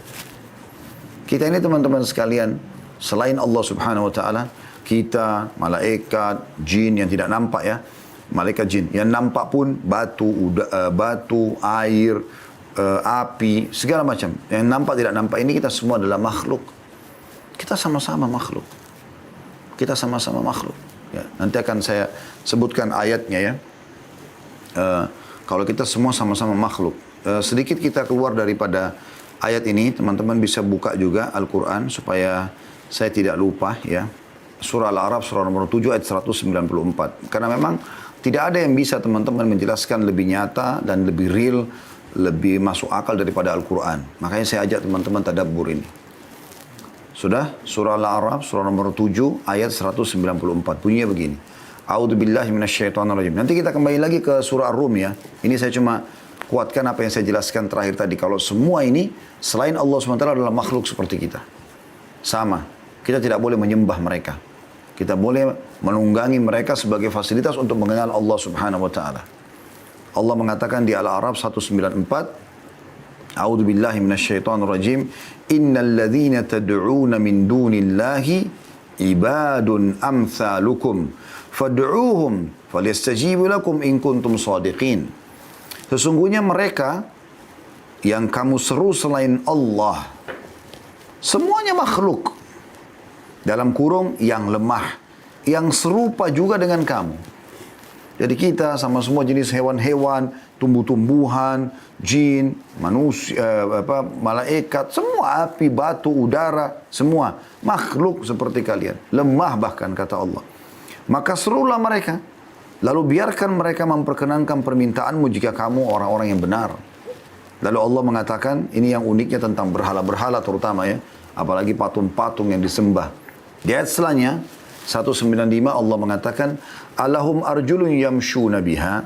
Kita ini teman-teman sekalian, selain Allah Subhanahu Wa Taala, kita, malaikat, jin yang tidak nampak ya, malaikat jin yang nampak pun batu, air, api, segala macam. Yang nampak tidak nampak ini kita semua adalah makhluk. Kita sama-sama makhluk. Kita sama-sama makhluk. Ya, nanti akan saya sebutkan ayatnya ya. Kalau kita semua sama-sama makhluk. Sedikit kita keluar daripada ayat ini, teman-teman bisa buka juga Al-Quran supaya saya tidak lupa ya. Surah Al-A'raf, surah nomor 7 ayat 194. Karena memang tidak ada yang bisa teman-teman menjelaskan lebih nyata dan lebih real, lebih masuk akal daripada Al-Quran. Makanya saya ajak teman-teman tadabbur ini. Sudah? Surah Al-A'raf, surah nomor 7 ayat 194. Bunyinya begini. A'udzubillahi minasyaitonirrajim. Nanti kita kembali lagi ke surah Ar-Rum ya. Ini saya cuma kuatkan apa yang saya jelaskan terakhir tadi. Kalau semua ini, selain Allah SWT adalah makhluk seperti kita. Sama. Kita tidak boleh menyembah mereka. Kita boleh menunggangi mereka sebagai fasilitas untuk mengenal Allah Subhanahu Wa Taala. Allah mengatakan di Al-A'raf 194, A'udzu billahi minasyaitonir rajim, innal ladzina tad'una min dunillahi ibadun amsalukum fad'uuhum falyastajibu lakum in kuntum shadiqin. Sesungguhnya mereka yang kamu seru selain Allah, semuanya makhluk. Dalam kurung yang lemah, yang serupa juga dengan kamu. Jadi kita sama semua jenis hewan-hewan, tumbuh-tumbuhan, jin, manusia, malaikat, semua api, batu, udara, semua makhluk seperti kalian. Lemah bahkan kata Allah. Maka serulah mereka. Lalu biarkan mereka memperkenankan permintaanmu jika kamu orang-orang yang benar. Lalu Allah mengatakan, ini yang uniknya tentang berhala-berhala terutama ya. Apalagi patung-patung yang disembah. Di ayat setelahnya, 195 Allah mengatakan, Alahum arjulun yamshuna biha,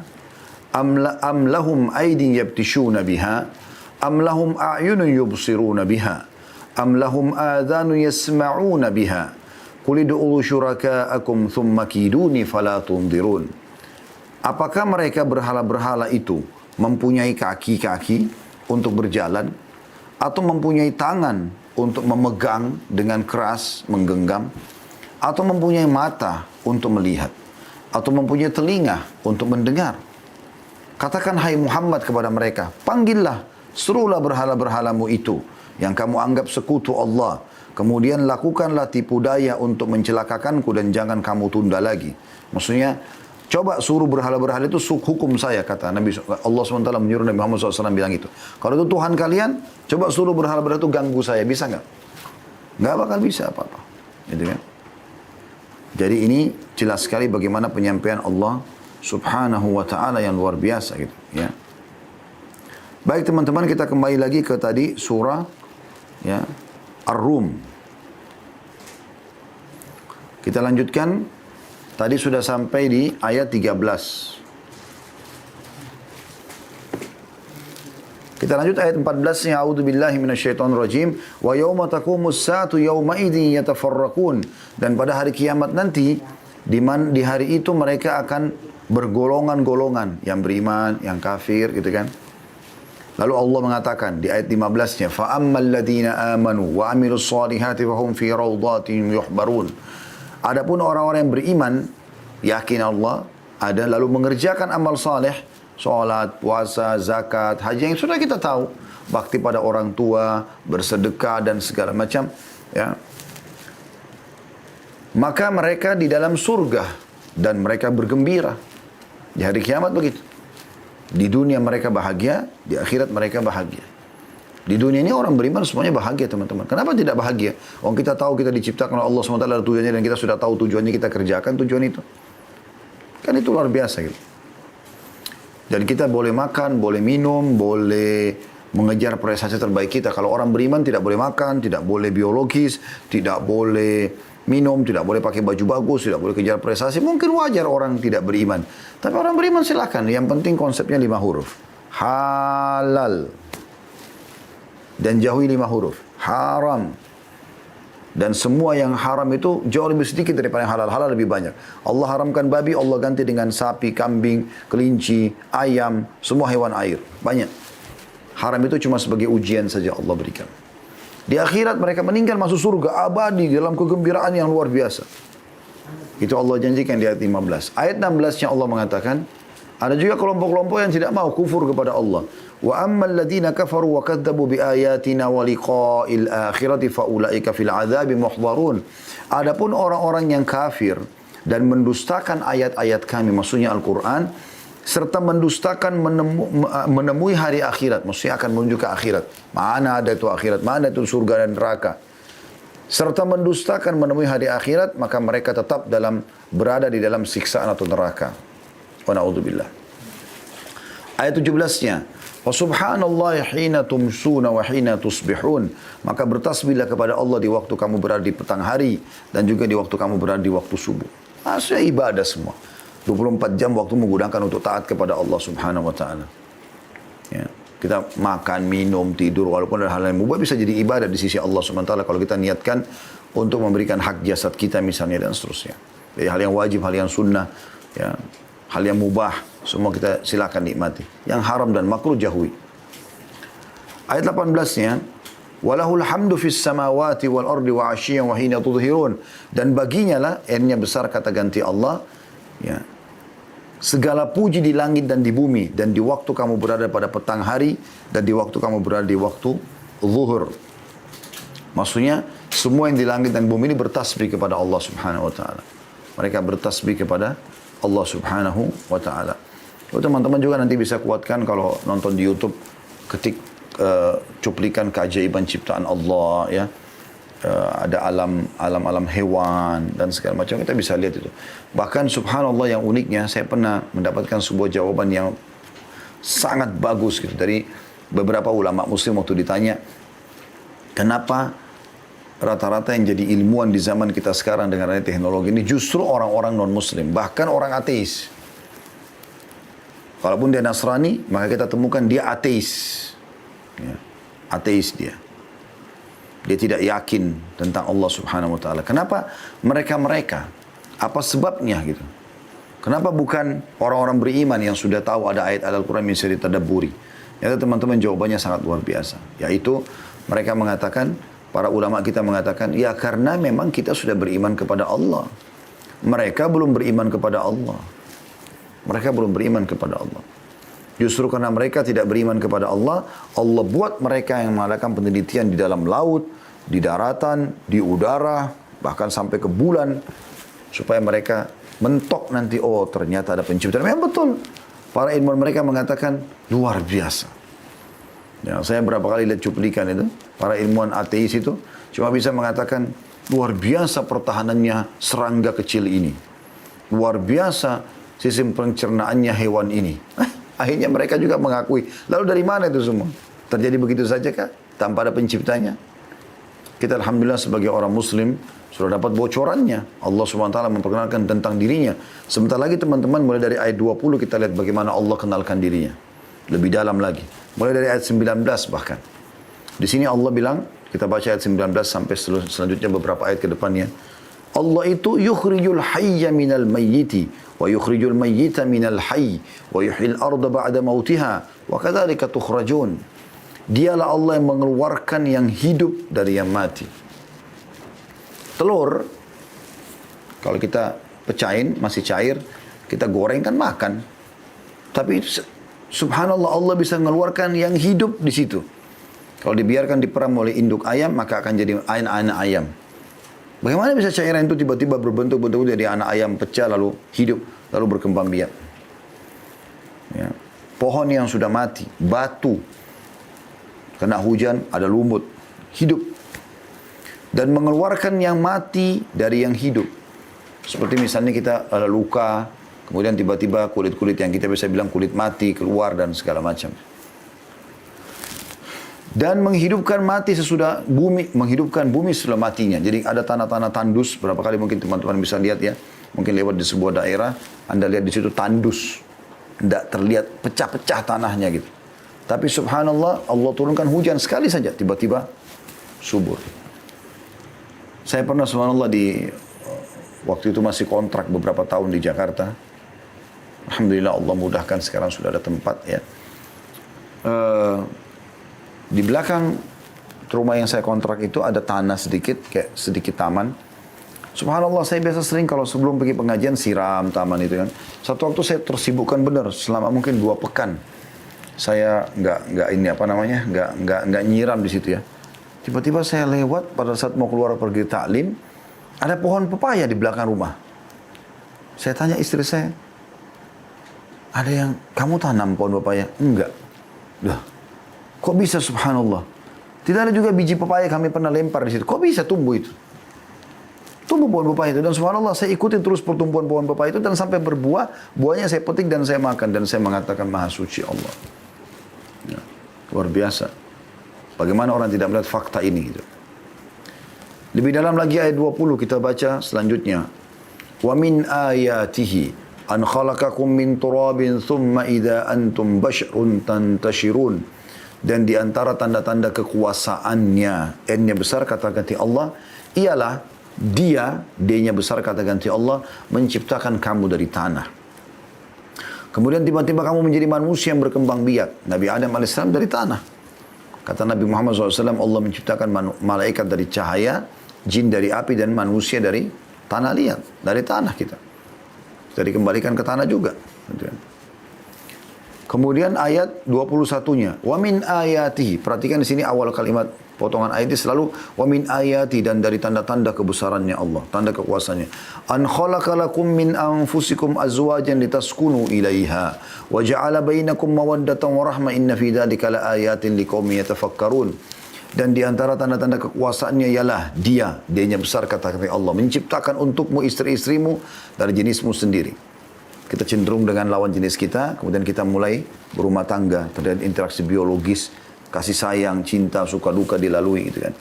am lahum aydin yabtishuna biha, am lahum a'yunun yubsiruna biha, am lahum adhanu yasma'una biha, qul ud'u syuraka'akum thumma kiduni fala tundirun. Apakah mereka berhala-berhala itu mempunyai kaki-kaki untuk berjalan, atau mempunyai tangan untuk memegang dengan keras, menggenggam, atau mempunyai mata untuk melihat, atau mempunyai telinga untuk mendengar? Katakan hai Muhammad kepada mereka, panggillah, serulah berhala-berhalamu itu yang kamu anggap sekutu Allah. Kemudian lakukanlah tipu daya untuk mencelakakanku dan jangan kamu tunda lagi. Maksudnya, coba suruh berhala-berhala itu hukum saya, kata Nabi Allah SWT menyuruh Nabi Muhammad SAW bilang itu. Kalau itu Tuhan kalian, coba suruh berhala-berhala itu ganggu saya, bisa nggak? Nggak bakal bisa apa-apa. Gitu kan? Jadi ini jelas sekali bagaimana penyampaian Allah Subhanahu wa ta'ala yang luar biasa gitu ya. Baik teman-teman, kita kembali lagi ke tadi surah ya Ar-Rum. Kita lanjutkan, tadi sudah sampai di ayat 13. Kita lanjut ayat 14-nya. A'udzubillahi minasyaitonirrajim. Wa yauma taqumus saatu yauma idzin yatafarraqun. Dan pada hari kiamat nanti, di hari itu mereka akan bergolongan-golongan, yang beriman, yang kafir, gitu kan. Lalu Allah mengatakan di ayat 15-nya, fa ammal ladzina amanu wa amilus solihati wa hum fi rawdatin yuhbarun. Adapun orang-orang yang beriman, yakin Allah ada, lalu mengerjakan amal saleh, sholat, puasa, zakat, haji yang sudah kita tahu, bakti pada orang tua, bersedekah dan segala macam, ya. Maka mereka di dalam surga dan mereka bergembira. Di hari kiamat begitu. Di dunia mereka bahagia, di akhirat mereka bahagia. Di dunia ini orang beriman semuanya bahagia teman-teman. Kenapa tidak bahagia? Orang kita tahu kita diciptakan oleh Allah SWT ada tujuannya dan kita sudah tahu tujuannya, kita kerjakan tujuan itu. Kan itu luar biasa gitu. Dan kita boleh makan, boleh minum, boleh mengejar prestasi terbaik kita. Kalau orang beriman tidak boleh makan, tidak boleh biologis, tidak boleh minum, tidak boleh pakai baju bagus, tidak boleh kejar prestasi. Mungkin wajar orang tidak beriman. Tapi orang beriman silakan. Yang penting konsepnya 5 huruf. Halal. Dan jauhi 5 huruf. Haram. Dan semua yang haram itu jauh lebih sedikit daripada yang halal. Halal lebih banyak. Allah haramkan babi, Allah ganti dengan sapi, kambing, kelinci, ayam, semua hewan air. Banyak. Haram itu cuma sebagai ujian saja Allah berikan. Di akhirat mereka meninggal masuk surga abadi dalam kegembiraan yang luar biasa. Itu Allah janjikan di ayat 15. Ayat 16-nya Allah mengatakan, ada juga kelompok-kelompok yang tidak mau kufur kepada Allah. Wa ammal ladzina kafaru wa kadzdzabu bi ayatina wa liqa'il akhirati fa ulaika fil 'adzabi muhdharun. Adapun orang-orang yang kafir dan mendustakan ayat-ayat kami, maksudnya Al-Qur'an, serta mendustakan menemui hari akhirat, maksudnya akan menuju ke akhirat. Mana ada itu akhirat, mana itu surga dan neraka. Serta mendustakan menemui hari akhirat, maka mereka tetap berada di dalam siksaan atau neraka. Wa na'udzubillah. Ayat 17-nya, wa subhanallahi hina tumsuna wa hina tusbihun. Maka bertasbihlah kepada Allah di waktu kamu berada di petang hari dan juga di waktu kamu berada di waktu subuh. Maksudnya ibadah semua. 24 jam waktu menggunakan untuk taat kepada Allah Subhanahu wa taala. Ya, kita makan, minum, tidur walaupun ada hal yang mubah bisa jadi ibadah di sisi Allah Subhanahu wa taala kalau kita niatkan untuk memberikan hak jasad kita misalnya dan seterusnya. Jadi hal yang wajib, hal yang sunnah, ya, hal yang mubah, semua kita silakan nikmati. Yang haram dan makruh jauhi. Ayat 18-nya, walahul hamdu fis samawati wal ardi wa 'ashiyyan wa hina tudhirun. Dan baginya lah, n-nya besar kata ganti Allah, ya, segala puji di langit dan di bumi dan di waktu kamu berada pada petang hari dan di waktu kamu berada di waktu zuhur. Maksudnya semua yang di langit dan bumi ini bertasbih kepada Allah Subhanahu wa taala. Mereka bertasbih kepada Allah Subhanahu wa taala. Teman-teman juga nanti bisa kuatkan kalau nonton di YouTube, ketik cuplikan keajaiban ciptaan Allah ya. Ada alam hewan dan segala macam, kita bisa lihat itu. Bahkan subhanallah yang uniknya, saya pernah mendapatkan sebuah jawaban yang sangat bagus gitu dari beberapa ulama muslim waktu ditanya, kenapa rata-rata yang jadi ilmuwan di zaman kita sekarang dengan adanya teknologi ini justru orang-orang non-muslim, bahkan orang ateis. Walaupun dia Nasrani, maka kita temukan dia ateis. Ya, ateis dia. Dia tidak yakin tentang Allah Subhanahu wa taala. Kenapa mereka? Apa sebabnya gitu? Kenapa bukan orang-orang beriman yang sudah tahu ada ayat Al-Quran yang bisa ditadabburi? Ya teman-teman, jawabannya sangat luar biasa. Yaitu mereka mengatakan, para ulama kita mengatakan, ya karena memang kita sudah beriman kepada Allah. Mereka belum beriman kepada Allah. Mereka belum beriman kepada Allah. Justru karena mereka tidak beriman kepada Allah, Allah buat mereka yang mengadakan penelitian di dalam laut, di daratan, di udara, bahkan sampai ke bulan, supaya mereka mentok nanti, oh ternyata ada penciptaan. Memang betul. Para ilmuwan mereka mengatakan luar biasa. Ya, saya berapa kali lihat cuplikan itu, para ilmuwan ateis itu cuma bisa mengatakan luar biasa pertahanannya serangga kecil ini. Luar biasa sistem pencernaannya hewan ini. Akhirnya mereka juga mengakui. Lalu dari mana itu semua? Terjadi begitu saja kah? Tanpa ada penciptanya? Kita alhamdulillah sebagai orang muslim sudah dapat bocorannya. Allah SWT memperkenalkan tentang dirinya. Sebentar lagi teman-teman, mulai dari ayat 20 kita lihat bagaimana Allah kenalkan dirinya. Lebih dalam lagi. Mulai dari ayat 19 bahkan. Di sini Allah bilang, kita baca ayat 19 sampai selanjutnya beberapa ayat ke depannya. Allah itu yukhrijul hayya minal mayyiti wa yukhrijul mayyita minal hayy wa yuhyil arda ba'da mautiha wa kadzalika tukhrajun. Dialah Allah yang mengeluarkan yang hidup dari yang mati. Telur kalau kita pecahin masih cair, kita goreng kan makan. Tapi subhanallah, Allah bisa mengeluarkan yang hidup di situ. Kalau dibiarkan diperam oleh induk ayam, maka akan jadi anak ayam. Bagaimana bisa cairan itu tiba-tiba berbentuk-bentuk jadi anak ayam pecah lalu hidup, lalu berkembang biak. Ya. Pohon yang sudah mati, batu, kena hujan, ada lumut, hidup. Dan mengeluarkan yang mati dari yang hidup. Seperti misalnya kita ada luka, kemudian tiba-tiba kulit-kulit yang kita bisa bilang kulit mati keluar dan segala macam. Dan menghidupkan mati sesudah bumi, menghidupkan bumi setelah matinya. Jadi ada tanah-tanah tandus, berapa kali mungkin teman-teman bisa lihat ya. Mungkin lewat di sebuah daerah, Anda lihat di situ tandus. Tidak terlihat pecah-pecah tanahnya gitu. Tapi subhanallah, Allah turunkan hujan sekali saja, tiba-tiba subur. Saya pernah subhanallah waktu itu masih kontrak beberapa tahun di Jakarta. Alhamdulillah Allah mudahkan, sekarang sudah ada tempat ya. Di belakang rumah yang saya kontrak itu ada tanah sedikit, kayak sedikit taman. Subhanallah, saya biasa sering kalau sebelum pergi pengajian siram taman itu kan. Satu waktu saya tersibukkan benar selama mungkin 2 pekan. Saya nggak nyiram di situ ya. Tiba-tiba saya lewat pada saat mau keluar pergi taklim, ada pohon pepaya di belakang rumah. Saya tanya istri saya, ada yang kamu tanam pohon pepaya? Enggak. Lah. Kok bisa subhanallah? Tidak ada juga biji pepaya kami pernah lempar di situ. Kok bisa tumbuh itu? Tumbuh pohon pepaya itu. Dan subhanallah saya ikutin terus pertumbuhan pohon pepaya itu dan sampai berbuah. Buahnya saya petik dan saya makan. Dan saya mengatakan maha suci Allah. Ya, luar biasa. Bagaimana orang tidak melihat fakta ini gitu. Lebih dalam lagi ayat 20 kita baca selanjutnya. Wa min ayatihi an khalaqakum min turabin thumma idza antum basharun tantashirun. Dan di antara tanda-tanda kekuasaannya, N-nya besar kata ganti Allah, ialah D-nya besar kata ganti Allah, menciptakan kamu dari tanah. Kemudian tiba-tiba kamu menjadi manusia yang berkembang biak. Nabi Adam AS dari tanah. Kata Nabi Muhammad SAW, Allah menciptakan malaikat dari cahaya, jin dari api, dan manusia dari tanah liat. Dari tanah kita. Kita dikembalikan ke tanah juga. Kemudian ayat 21-nya, wa min ayatihi. Perhatikan di sini awal kalimat potongan ayat ini selalu wa min ayati, dan dari tanda-tanda kebesarannya Allah, tanda kekuasaannya. An khalaqalakum min anfusikum azwajan litaskunu ilaiha wa ja'ala bainakum mawaddatan wa rahmah inna fi dzalika laayatin liqaumin yatafakkarun. Dan di antara tanda-tanda kekuasaannya ialah dianya besar kata Allah, menciptakan untukmu istri-istrimu dari jenismu sendiri. Kita cenderung dengan lawan jenis kita, kemudian kita mulai berumah tangga, terjadi interaksi biologis, kasih sayang, cinta, suka duka dilalui gitu kan.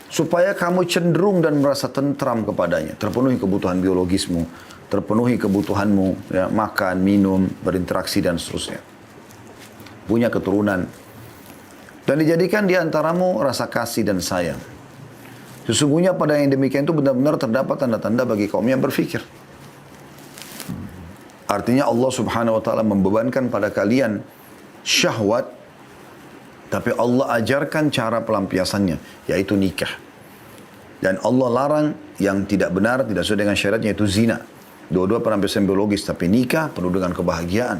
Supaya kamu cenderung dan merasa tentram kepadanya, terpenuhi kebutuhan biologismu, terpenuhi kebutuhanmu, ya, makan, minum, berinteraksi dan seterusnya. Punya keturunan. Dan dijadikan di antaramu rasa kasih dan sayang. Sesungguhnya pada yang demikian itu benar-benar terdapat tanda-tanda bagi kaum yang berfikir. Artinya Allah subhanahu wa ta'ala membebankan pada kalian syahwat, tapi Allah ajarkan cara pelampiasannya, yaitu nikah. Dan Allah larang yang tidak benar, tidak sesuai dengan syariatnya, yaitu zina. Dua-dua pelampiasan biologis, tapi nikah penuh dengan kebahagiaan.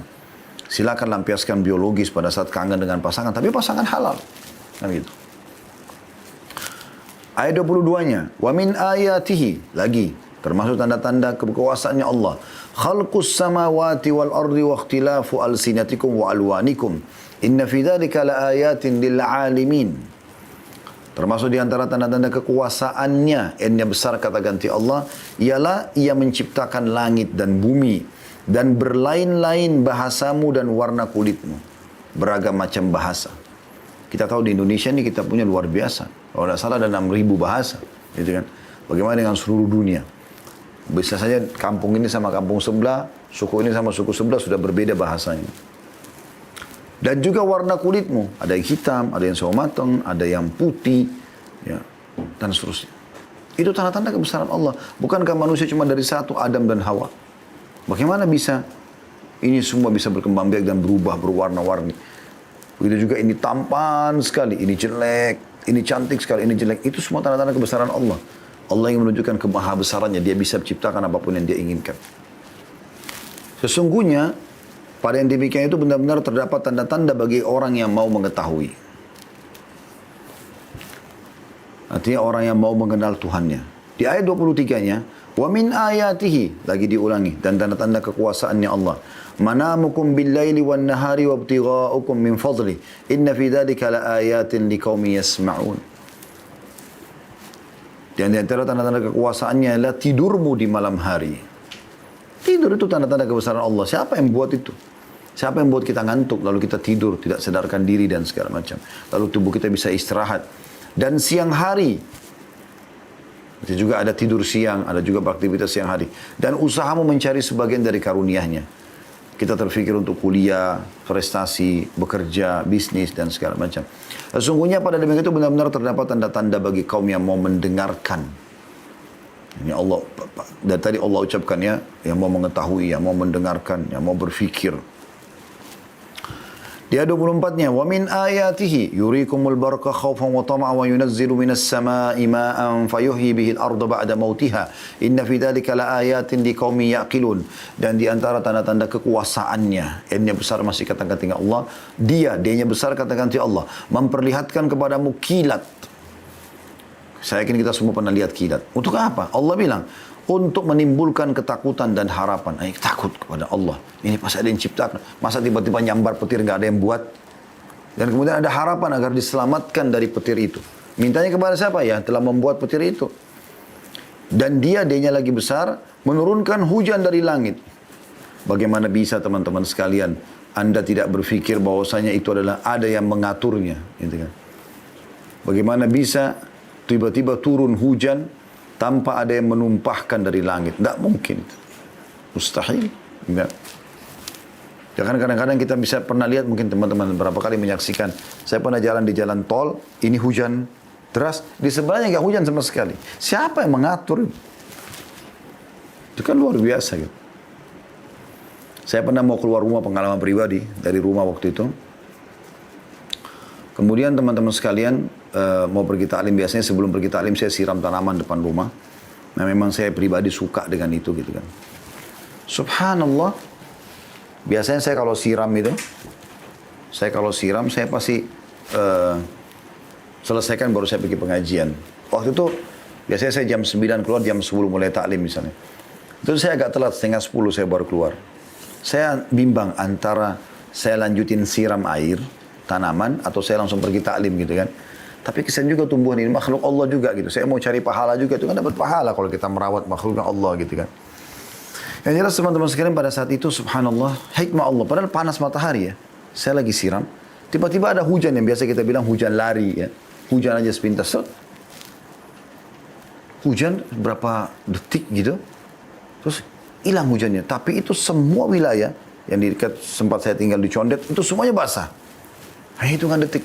Silakan lampiaskan biologis pada saat kangen dengan pasangan, tapi pasangan halal. Kan gitu. Ayat 22-nya, wa min ayatihi, lagi termasuk tanda-tanda kekuasaannya Allah. Khalqus samawati wal ardi wa ikhtilafu alsinatikum wa alwanikum. Inna fi dzalika laayatin lil alamin. Termasuk di antara tanda-tanda kekuasaannya, N-nya besar kata ganti Allah, ialah ia menciptakan langit dan bumi dan berlain-lain bahasamu dan warna kulitmu. Beragam macam bahasa. Kita tahu di Indonesia ini kita punya luar biasa. Kalau tidak salah ada 6.000 bahasa, gitu kan. Bagaimana dengan seluruh dunia? Bisa saja kampung ini sama kampung sebelah, suku ini sama suku sebelah sudah berbeda bahasanya. Dan juga warna kulitmu, ada yang hitam, ada yang sawo mateng, ada yang putih, ya, dan seterusnya. Itu tanda-tanda kebesaran Allah. Bukankah manusia cuma dari satu, Adam dan Hawa? Bagaimana bisa ini semua bisa berkembang biak dan berubah, berwarna-warni? Begitu juga ini tampan sekali, ini jelek, ini cantik sekali, ini jelek. Itu semua tanda-tanda kebesaran Allah. Allah yang menunjukkan kemahabesarannya, dia bisa menciptakan apapun yang dia inginkan. Sesungguhnya, pada yang demikian itu benar-benar terdapat tanda-tanda bagi orang yang mau mengetahui. Artinya orang yang mau mengenal Tuhannya. Di ayat 23-nya, wa min ayatihi, lagi diulangi, dan tanda-tanda kekuasaannya Allah. Manamukum bil-laili wan-nahari wabtigha'ukum min fadli. Inna fi dzalika laayatin liqaumin yasma'un. Dan di antara tanda-tanda kekuasaannya adalah tidurmu di malam hari. Tidur itu tanda-tanda kebesaran Allah. Siapa yang buat itu? Siapa yang buat kita ngantuk, lalu kita tidur, tidak sadarkan diri dan segala macam. Lalu tubuh kita bisa istirahat. Dan siang hari, itu juga ada tidur siang, ada juga beraktivitas siang hari. Dan usahamu mencari sebagian dari karunia-Nya. Kita terfikir untuk kuliah, prestasi, bekerja, bisnis, dan segala macam. Sesungguhnya pada demikian itu benar-benar terdapat tanda-tanda bagi kaum yang mau mendengarkan. Ini Allah, dari tadi Allah ucapkan ya, yang mau mengetahui, yang mau mendengarkan, yang mau berfikir. Di ayat 24-nya, wa min ayatihi yurikumul barqa khaufan wa tama'an wa yunazzilu minas sama'i ma'an fayuhyi bihil arda ba'da mautiha. Inna fi dzalika laayatin liqaumin yaqilun. Dan di antara tanda-tanda kekuasaannya, N-nya besar masih kata-kata Allah, D-nya besar kata-kata Allah, memperlihatkan kepadamu kilat. Saya yakin kita semua pernah lihat kilat. Untuk apa? Allah bilang, untuk menimbulkan ketakutan dan harapan. Ayo takut kepada Allah. Ini pasti ada yang ciptakan. Masa tiba-tiba nyambar petir nggak ada yang buat? Dan kemudian ada harapan agar diselamatkan dari petir itu. Mintanya kepada siapa? Ya telah membuat petir itu. Dan D-nya lagi besar, menurunkan hujan dari langit. Bagaimana bisa teman-teman sekalian, Anda tidak berpikir bahwasanya itu adalah ada yang mengaturnya. Gitu kan? Bagaimana bisa tiba-tiba turun hujan tanpa ada yang menumpahkan dari langit? Tidak mungkin. Mustahil. Enggak. Ya kan kadang-kadang kita bisa pernah lihat, mungkin teman-teman berapa kali menyaksikan. Saya pernah jalan di jalan tol, ini hujan deras. Di sebelahnya enggak hujan sama sekali. Siapa yang mengatur? Itu kan luar biasa gitu. Saya pernah mau keluar rumah, pengalaman pribadi dari rumah waktu itu. Kemudian teman-teman sekalian mau pergi taklim, biasanya sebelum pergi taklim saya siram tanaman depan rumah. Nah memang saya pribadi suka dengan itu gitu kan. Subhanallah, Biasanya saya kalau siram itu, saya pasti selesaikan baru saya pergi pengajian. Waktu itu biasanya saya jam 9 keluar, jam 10 mulai taklim misalnya. Itu saya agak telat, setengah 10 saya baru keluar. Saya bimbang antara saya lanjutin siram air tanaman atau saya langsung pergi taklim gitu kan. Tapi kesian juga tumbuhan ini makhluk Allah juga gitu. Saya mau cari pahala juga, itu kan dapat pahala kalau kita merawat makhluk Allah gitu kan. Yang jelas teman-teman sekalian, pada saat itu subhanallah, hikmah Allah, padahal panas matahari ya. Saya lagi siram, tiba-tiba ada hujan yang biasa kita bilang hujan lari ya. Hujan aja sepintas. Hujan berapa detik gitu, terus hilang hujannya. Tapi itu semua wilayah yang di dekat sempat saya tinggal di Condet, itu semuanya basah. Hanya hitungan detik.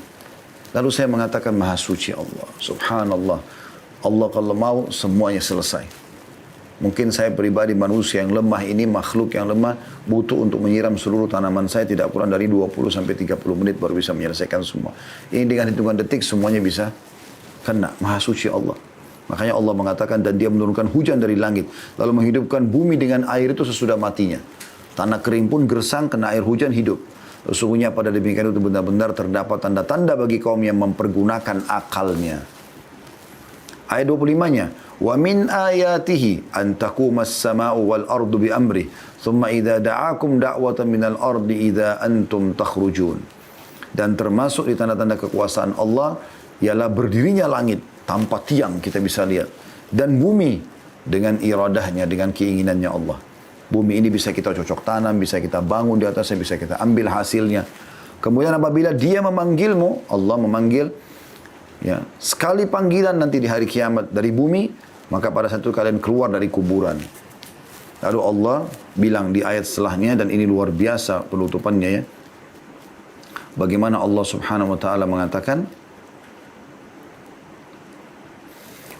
Lalu saya mengatakan, Maha Suci Allah, Subhanallah. Allah kalau mau semuanya selesai. Mungkin saya pribadi manusia yang lemah ini, makhluk yang lemah, butuh untuk menyiram seluruh tanaman saya tidak kurang dari 20-30 menit baru bisa menyelesaikan semua. Ini dengan hitungan detik semuanya bisa kena. Maha Suci Allah. Makanya Allah mengatakan, dan dia menurunkan hujan dari langit, lalu menghidupkan bumi dengan air itu sesudah matinya. Tanah kering pun gersang, kena air hujan, hidup. Sesungguhnya pada demikian itu benar-benar terdapat tanda-tanda bagi kaum yang mempergunakan akalnya. Ayat 25-nya, wa min ayatihi an taqumas sama'u wal ardu bi amrih, thumma idza da'akum da'watan minal ardi idza antum takhrujun. Dan termasuk di tanda-tanda kekuasaan Allah ialah berdirinya langit tanpa tiang, kita bisa lihat, dan bumi dengan iradahnya, dengan keinginannya Allah. Bumi ini bisa kita cocok tanam, bisa kita bangun di atasnya, bisa kita ambil hasilnya. Kemudian apabila dia memanggilmu, Allah memanggil, ya, sekali panggilan nanti di hari kiamat dari bumi, maka pada saat itu kalian keluar dari kuburan. Lalu Allah bilang di ayat setelahnya, dan ini luar biasa penutupannya ya. Bagaimana Allah subhanahu wa ta'ala mengatakan,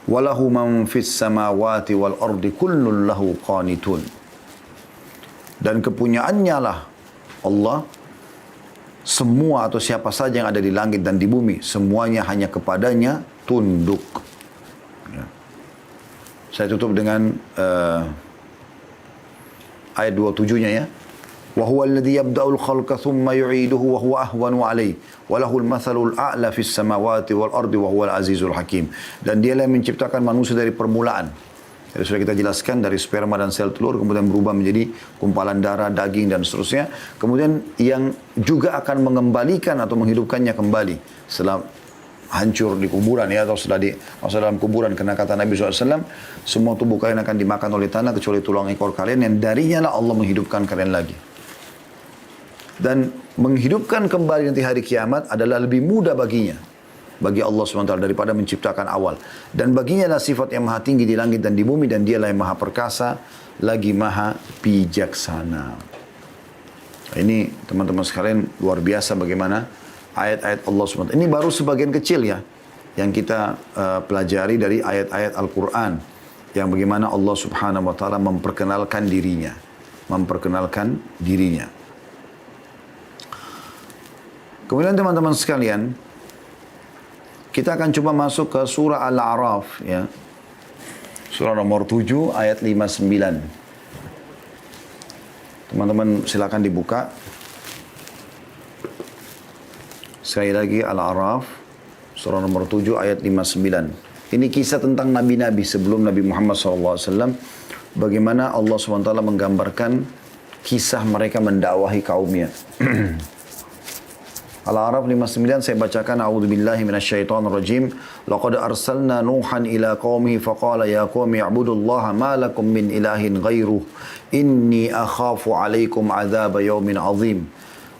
walahu man fis samawati wal ardi kullun lahu qanitun. Dan kepunyaannya lah Allah, semua atau siapa saja yang ada di langit dan di bumi, semuanya hanya kepadanya tunduk. Ya. Saya tutup dengan ayat 27-nya ya. Wa huwa alladhi yabda'ul khalqa thumma yu'iduhu wa huwa ahwanu alayhi wa lahul mathalul a'la fis samawati wal ardi wa huwal azizul hakim. Dan dialah yang menciptakan manusia dari permulaan. Jadi sudah kita jelaskan dari sperma dan sel telur, kemudian berubah menjadi kumpalan darah, daging dan seterusnya. Kemudian yang juga akan mengembalikan atau menghidupkannya kembali setelah hancur di kuburan ya, atau setelah masuk dalam kuburan, karena kata Nabi SAW, semua tubuh kalian akan dimakan oleh tanah kecuali tulang ekor kalian, yang darinya lah Allah menghidupkan kalian lagi. Dan menghidupkan kembali nanti hari kiamat adalah lebih mudah baginya, bagi Allah SWT, daripada menciptakan awal. Dan baginya lah sifat yang maha tinggi di langit dan di bumi, dan dialah yang maha perkasa, lagi maha bijaksana. Ini teman-teman sekalian luar biasa bagaimana ayat-ayat Allah SWT. Ini baru sebagian kecil ya, yang kita pelajari dari ayat-ayat Al-Quran, yang bagaimana Allah Subhanahu Wa Ta'ala memperkenalkan dirinya. Kemudian teman-teman sekalian, kita akan coba masuk ke surah Al-A'raf ya. Surah nomor 7 ayat 59. Teman-teman silakan dibuka. Sekali lagi Al-A'raf surah nomor 7 ayat 59. Ini kisah tentang nabi-nabi sebelum Nabi Muhammad SAW. Bagaimana Allah SWT menggambarkan kisah mereka mendakwahi kaumnya. Al-A'raf 59 saya bacakan. A'udzubillahi minasyaitonirrajim. Laqad arsalna Nuhan ila qaumihi faqala ya qaumi i'budullaha ma lakum min ilahin ghairuh inni akhafu 'alaikum 'adzab yaumin 'azim.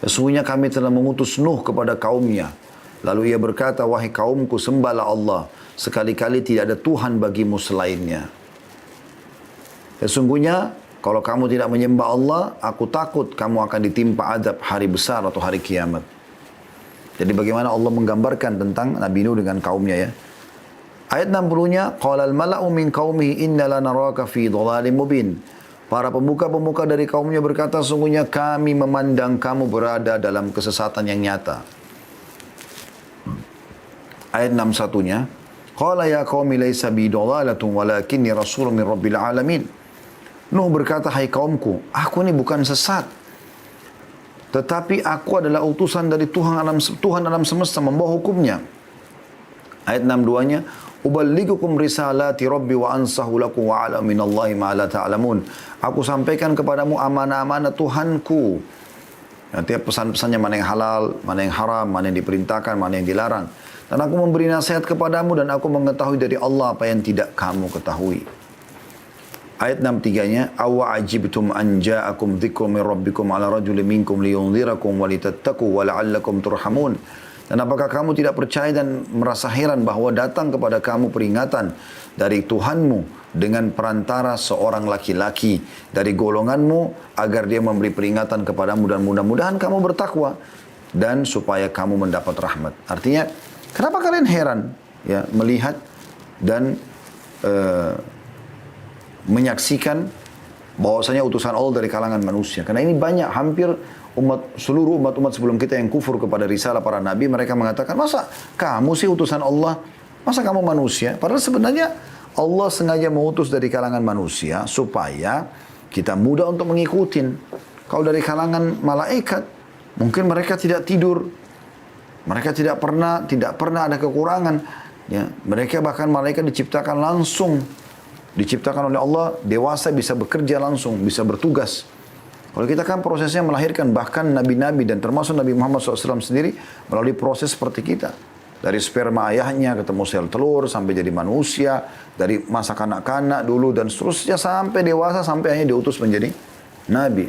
Sesungguhnya kami telah mengutus Nuh kepada kaumnya. Lalu ia berkata, wahai kaumku, sembahlah Allah, sekali-kali tidak ada Tuhan bagimu selainnya. Sesungguhnya kalau kamu tidak menyembah Allah, aku takut kamu akan ditimpa azab hari besar atau hari kiamat. Jadi bagaimana Allah menggambarkan tentang Nabi Nuh dengan kaumnya ya. Ayat 60-nya, qala al-mala'u min qaumihi inna lanaraka fi dhalalin mubin. Para pemuka-pemuka dari kaumnya berkata, sungguhnya kami memandang kamu berada dalam kesesatan yang nyata. Ayat 61-nya, qala ya qaumi laysa bi dhalalatun walakinni rasulun min rabbil alamin. Nuh berkata, hai kaumku, aku ini bukan sesat. tetapi aku adalah utusan dari Tuhan alam semesta membawa hukumnya. Ayat 62-nya, "Uballigukum risalati rabbi wa ansahu lakum wa a'lamu minallahi ma la ta'lamun." Aku sampaikan kepadamu amanah-amanah Tuhanku. Nanti pesan-pesannya mana yang halal, mana yang haram, mana yang diperintahkan, mana yang dilarang. Dan aku memberi nasihat kepadamu dan aku mengetahui dari Allah apa yang tidak kamu ketahui. Ayat 63-nya, "Awa ajibtum an ja'akum dzikrum min rabbikum ala rajulin minkum liyunzirakum wa litattaqu wa la'allakum turhamun." Dan apakah kamu tidak percaya dan merasa heran bahwa datang kepada kamu peringatan dari Tuhanmu dengan perantara seorang laki-laki dari golonganmu agar dia memberi peringatan kepadamu dan mudah-mudahan kamu bertakwa dan supaya kamu mendapat rahmat. Artinya, kenapa kalian heran ya melihat dan menyaksikan bahwasanya utusan Allah dari kalangan manusia? Karena ini banyak, hampir seluruh umat-umat sebelum kita yang kufur kepada risalah para nabi, mereka mengatakan, masa kamu sih utusan Allah? Masa kamu manusia? Padahal sebenarnya Allah sengaja mengutus dari kalangan manusia supaya kita mudah untuk mengikutin. Kalau dari kalangan malaikat, mungkin mereka tidak tidur. Mereka tidak pernah ada kekurangan. Ya, mereka bahkan malaikat diciptakan langsung. Diciptakan oleh Allah, dewasa, bisa bekerja langsung, bisa bertugas. Kalau kita kan prosesnya melahirkan, bahkan nabi-nabi dan termasuk Nabi Muhammad SAW sendiri melalui proses seperti kita. Dari sperma ayahnya ketemu sel telur sampai jadi manusia, dari masa kanak-kanak dulu dan seterusnya sampai dewasa, sampai akhirnya diutus menjadi nabi.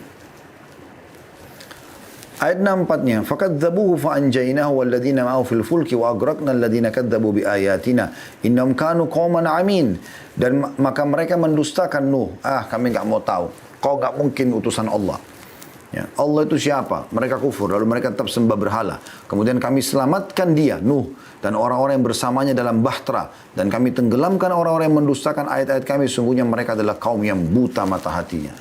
Ayat 64-nya, "Fakadzabuhu fa'anjaynahu walladzina ma'ahu fil fulki wa agraqna alladzina kadzabu biayatina innahum kanu qauman 'amin." Dan maka mereka mendustakan Nuh. Kami enggak mau tahu. Kau enggak mungkin utusan Allah. Ya, Allah itu siapa? Mereka kufur, lalu mereka tetap sembah berhala. Kemudian kami selamatkan dia, Nuh, dan orang-orang yang bersamanya dalam bahtera. Dan kami tenggelamkan orang-orang yang mendustakan ayat-ayat kami. Sungguhnya mereka adalah kaum yang buta mata hatinya.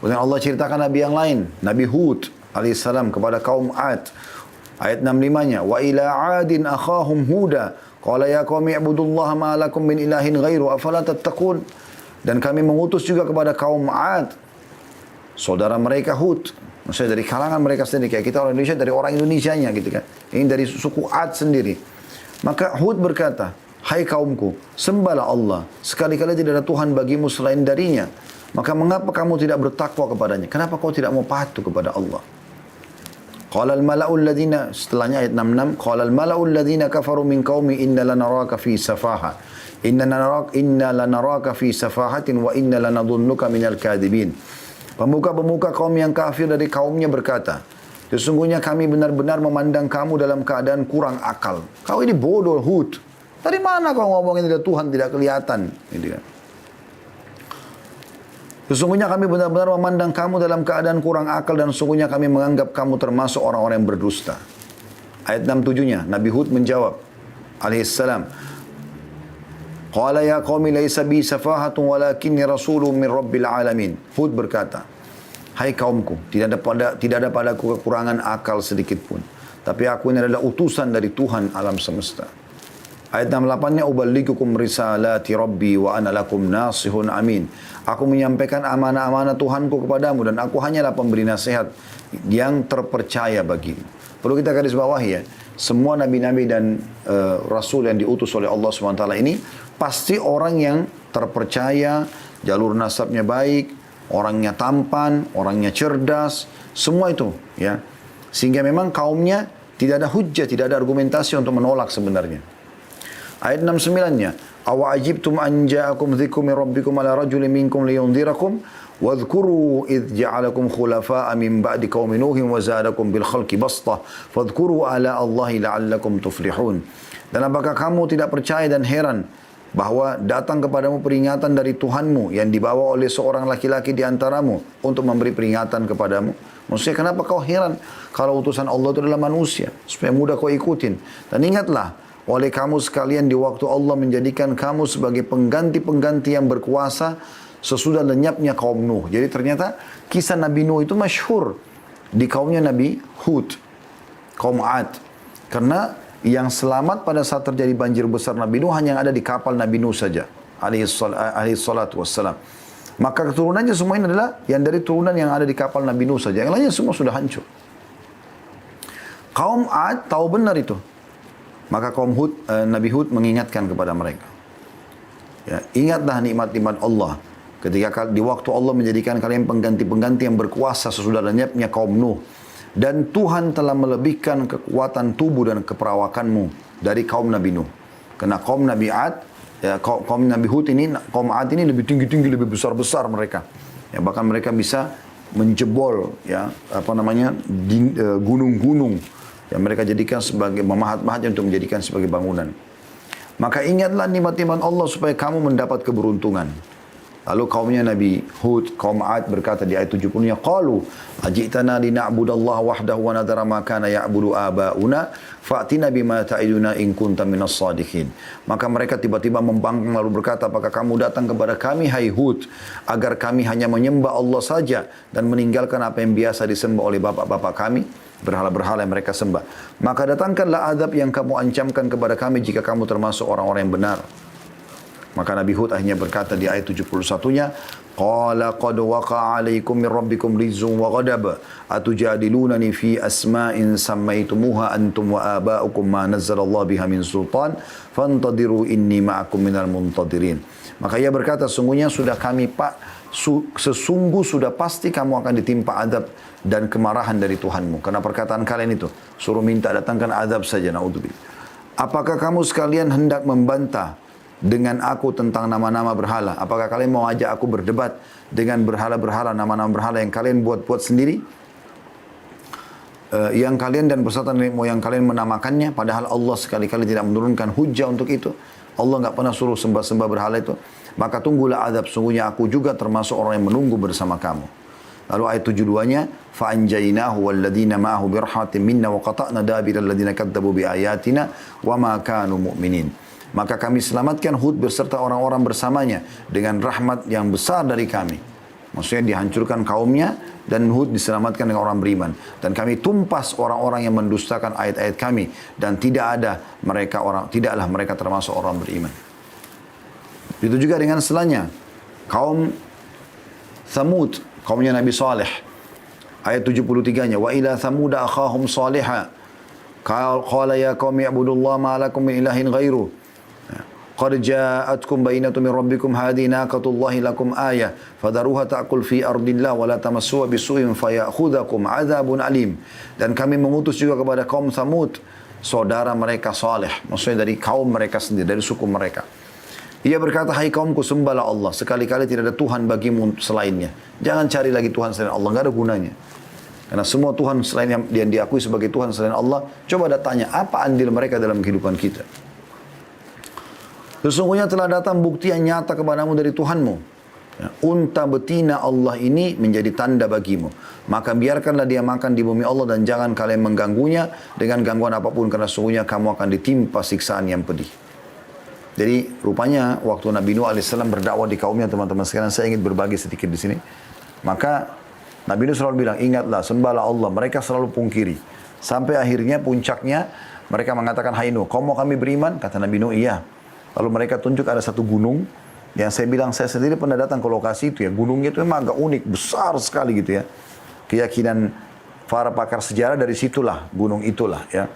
Kemudian Allah ceritakan Nabi yang lain, Nabi Hud alaihissalam kepada kaum Ad. Ayat 65-nya, "Wa ila 'adin akhahum Huda, qala ya qaumi ibudullaha ma lakum min ilahin ghairu afala tattaqun." Dan kami mengutus juga kepada kaum Ad, saudara mereka Hud. Maksudnya dari kalangan mereka sendiri, kayak kita orang Indonesia dari orang Indonesianya gitu kan. Ini dari suku Ad sendiri. Maka Hud berkata, "Hai kaumku, sembahlah Allah. Sekali-kali tidak ada Tuhan bagimu selain darinya. Maka mengapa kamu tidak bertakwa kepadanya? Kenapa kau tidak mau patuh kepada Allah?" Qala al-mala'u alladhina, setelahnya ayat 66, "Qala al-mala'u alladhina kafaru min qaumi inna lanaraka fi safaha. Inna lanaraka fi safahatin wa inna lanadhunnuka minal kadhibin." Pemuka-pemuka kaum yang kafir dari kaumnya berkata, "Sesungguhnya kami benar-benar memandang kamu dalam keadaan kurang akal." Kau ini bodoh, Hud. Dari mana kau ngomongin Tuhan tidak kelihatan? Gitu kan. Sesungguhnya kami benar-benar memandang kamu dalam keadaan kurang akal dan sesungguhnya kami menganggap kamu termasuk orang-orang yang berdusta. Ayat 67-nya, Nabi Hud menjawab, alaihissalam, "Qala ya qaumi laysa bi safahatun walakinni rasulun min rabbil alamin." Hud berkata, "Hai kaumku, tidak ada padaku kekurangan akal sedikit pun. Tapi aku ini adalah utusan dari Tuhan alam semesta." Ayat 68-nya, "Uballigukum risalati rabbi wa ana lakum nasihun amin." Aku menyampaikan amanah-amanah Tuhanku kepadamu dan aku hanyalah pemberi nasihat yang terpercaya bagimu. Perlu kita garis bawahi ya, semua nabi-nabi dan rasul yang diutus oleh Allah SWT ini pasti orang yang terpercaya, jalur nasabnya baik, orangnya tampan, orangnya cerdas, semua itu ya. Sehingga memang kaumnya tidak ada hujjah, tidak ada argumentasi untuk menolak sebenarnya. Ayat 69-nya, "Awa ajibtum an ja'akum dzikrum min rabbikum ala rajulin minkum liyunzirakum wadhkuru idh ja'alakum khulafa'a min ba'di qaumi nuhin wa zadakum bil khalqi bastah fadhkuru ala Allahi la'allakum tuflihun." Dan apakah kamu tidak percaya dan heran bahwa datang kepadamu peringatan dari Tuhanmu yang dibawa oleh seorang laki-laki di antaramu untuk memberi peringatan kepadamu? Maksudnya kenapa kau heran kalau utusan Allah itu adalah manusia supaya mudah kau ikutin. Dan ingatlah, oleh kamu sekalian di waktu Allah menjadikan kamu sebagai pengganti-pengganti yang berkuasa sesudah lenyapnya kaum Nuh. Jadi ternyata kisah Nabi Nuh itu masyhur di kaumnya Nabi Hud, kaum Ad. Karena yang selamat pada saat terjadi banjir besar Nabi Nuh hanya yang ada di kapal Nabi Nuh saja, alaihi salatu wassalam. Maka keturunannya semua ini adalah yang dari turunan yang ada di kapal Nabi Nuh saja. Yang lainnya semua sudah hancur. Kaum Ad tahu benar itu. Maka kaum Nabi Hud mengingatkan kepada mereka. Ya, ingatlah nikmat-nikmat Allah. Ketika di waktu Allah menjadikan kalian pengganti-pengganti yang berkuasa sesudah lenyapnya kaum Nuh. Dan Tuhan telah melebihkan kekuatan tubuh dan keperawakanmu dari kaum Nabi Nuh. Karena kaum Nabi Ad, ya, kaum Nabi Hud ini, kaum Ad ini lebih tinggi-tinggi, lebih besar-besar mereka. Ya, bahkan mereka bisa menjebol, ya, gunung-gunung yang mereka jadikan sebagai memahat-mahatnya untuk menjadikan sebagai bangunan. Maka ingatlah nikmat-nikmat Allah supaya kamu mendapat keberuntungan. Lalu kaumnya Nabi Hud, kaum Ad berkata di ayat 70-nya, qalu ajitana lina'budallaha wahdahu wa nadhara ma kana ya'budu aba'una fa'tina bima ta'iduna in kunta minas sadiqin. Maka mereka tiba-tiba membangkang lalu berkata, apakah kamu datang kepada kami hai Hud agar kami hanya menyembah Allah saja dan meninggalkan apa yang biasa disembah oleh bapak-bapak kami, berhala-berhala yang mereka sembah. Maka datangkanlah azab yang kamu ancamkan kepada kami jika kamu termasuk orang-orang yang benar. Maka Nabi Hud akhirnya berkata di ayat 71-nya, qala qad waqa'a 'alaikum min rabbikum rizqun wa ghadab atujadilunani fi asma'in sammaytumuha antum wa aba'ukum ma nazzalallahu biha min sultan fantadiru inni ma'akum minal muntadirin. Maka ia berkata, sesungguhnya sudah kami sesungguh sudah pasti kamu akan ditimpa azab dan kemarahan dari Tuhanmu. Karena perkataan kalian itu, suruh minta datangkan azab saja, naudzubillah. Apakah kamu sekalian hendak membantah dengan aku tentang nama-nama berhala? Apakah kalian mau ajak aku berdebat dengan berhala-berhala, nama-nama berhala yang kalian buat-buat sendiri? Yang kalian dan beserta nenek moyang kalian menamakannya, padahal Allah sekali-kali tidak menurunkan hujah untuk itu. Allah nggak pernah suruh sembah-sembah berhala itu. Maka tunggulah azab, sungguhnya aku juga termasuk orang yang menunggu bersama kamu. Lalu ayat 72-nya, فَأَنْجَيْنَاهُ وَالَّذِينَ مَعَهُ بِرْحَةٍ مِنَّا وَقَطَعْنَا دَابِرَ الَّذِينَ كَذَّبُوا بِآيَاتِنَا وَمَا كَانُوا مُؤْمِنِينَ. Maka kami selamatkan Hud beserta orang-orang bersamanya dengan rahmat yang besar dari kami. Maksudnya dihancurkan kaumnya dan Hud diselamatkan dengan orang beriman. Dan kami tumpas orang-orang yang mendustakan ayat-ayat kami dan tidaklah mereka termasuk orang beriman. Itu juga dengan setelahnya kaum Thamud, kaumnya Nabi Saleh. Ayat 73-nya, wa ila Thamud akhahum salihah qala ya qaumi ibudullaha ma lakum min ilahin ghairuh. Qad ja'atkum bayyinatun min rabbikum hadhihi naqatullahi lakum ayah fadharuha ta'kul fi ardillah wa la tamassuha bisu'in fayakhudhukum 'adzabun alim. Dan kami mengutus juga kepada kaum Thamud, saudara mereka Saleh, maksudnya dari kaum mereka sendiri, dari suku mereka. Ia berkata, hai kaumku, sembahlah Allah, sekali-kali tidak ada Tuhan bagimu selainnya. Jangan cari lagi Tuhan selain Allah, enggak ada gunanya. Karena semua Tuhan selain yang diakui sebagai Tuhan selain Allah, coba tanya apa andil mereka dalam kehidupan kita. Sesungguhnya telah datang bukti yang nyata kepadamu dari Tuhanmu. Ya, unta betina Allah ini menjadi tanda bagimu. Maka biarkanlah dia makan di bumi Allah dan jangan kalian mengganggunya dengan gangguan apapun. Karena sesungguhnya kamu akan ditimpa siksaan yang pedih. Jadi rupanya waktu Nabi Nuh AS berdakwah di kaumnya, teman-teman sekalian, saya ingin berbagi sedikit di sini. Maka Nabi Nuh selalu bilang, ingatlah, sembahlah Allah. Mereka selalu pungkiri. Sampai akhirnya puncaknya mereka mengatakan, hai Nuh, kau mau kami beriman? Kata Nabi Nuh, iya. Lalu mereka tunjuk ada satu gunung yang saya bilang, saya sendiri pernah datang ke lokasi itu ya. Gunungnya itu memang agak unik, besar sekali gitu ya. Keyakinan para pakar sejarah dari situlah, gunung itulah ya.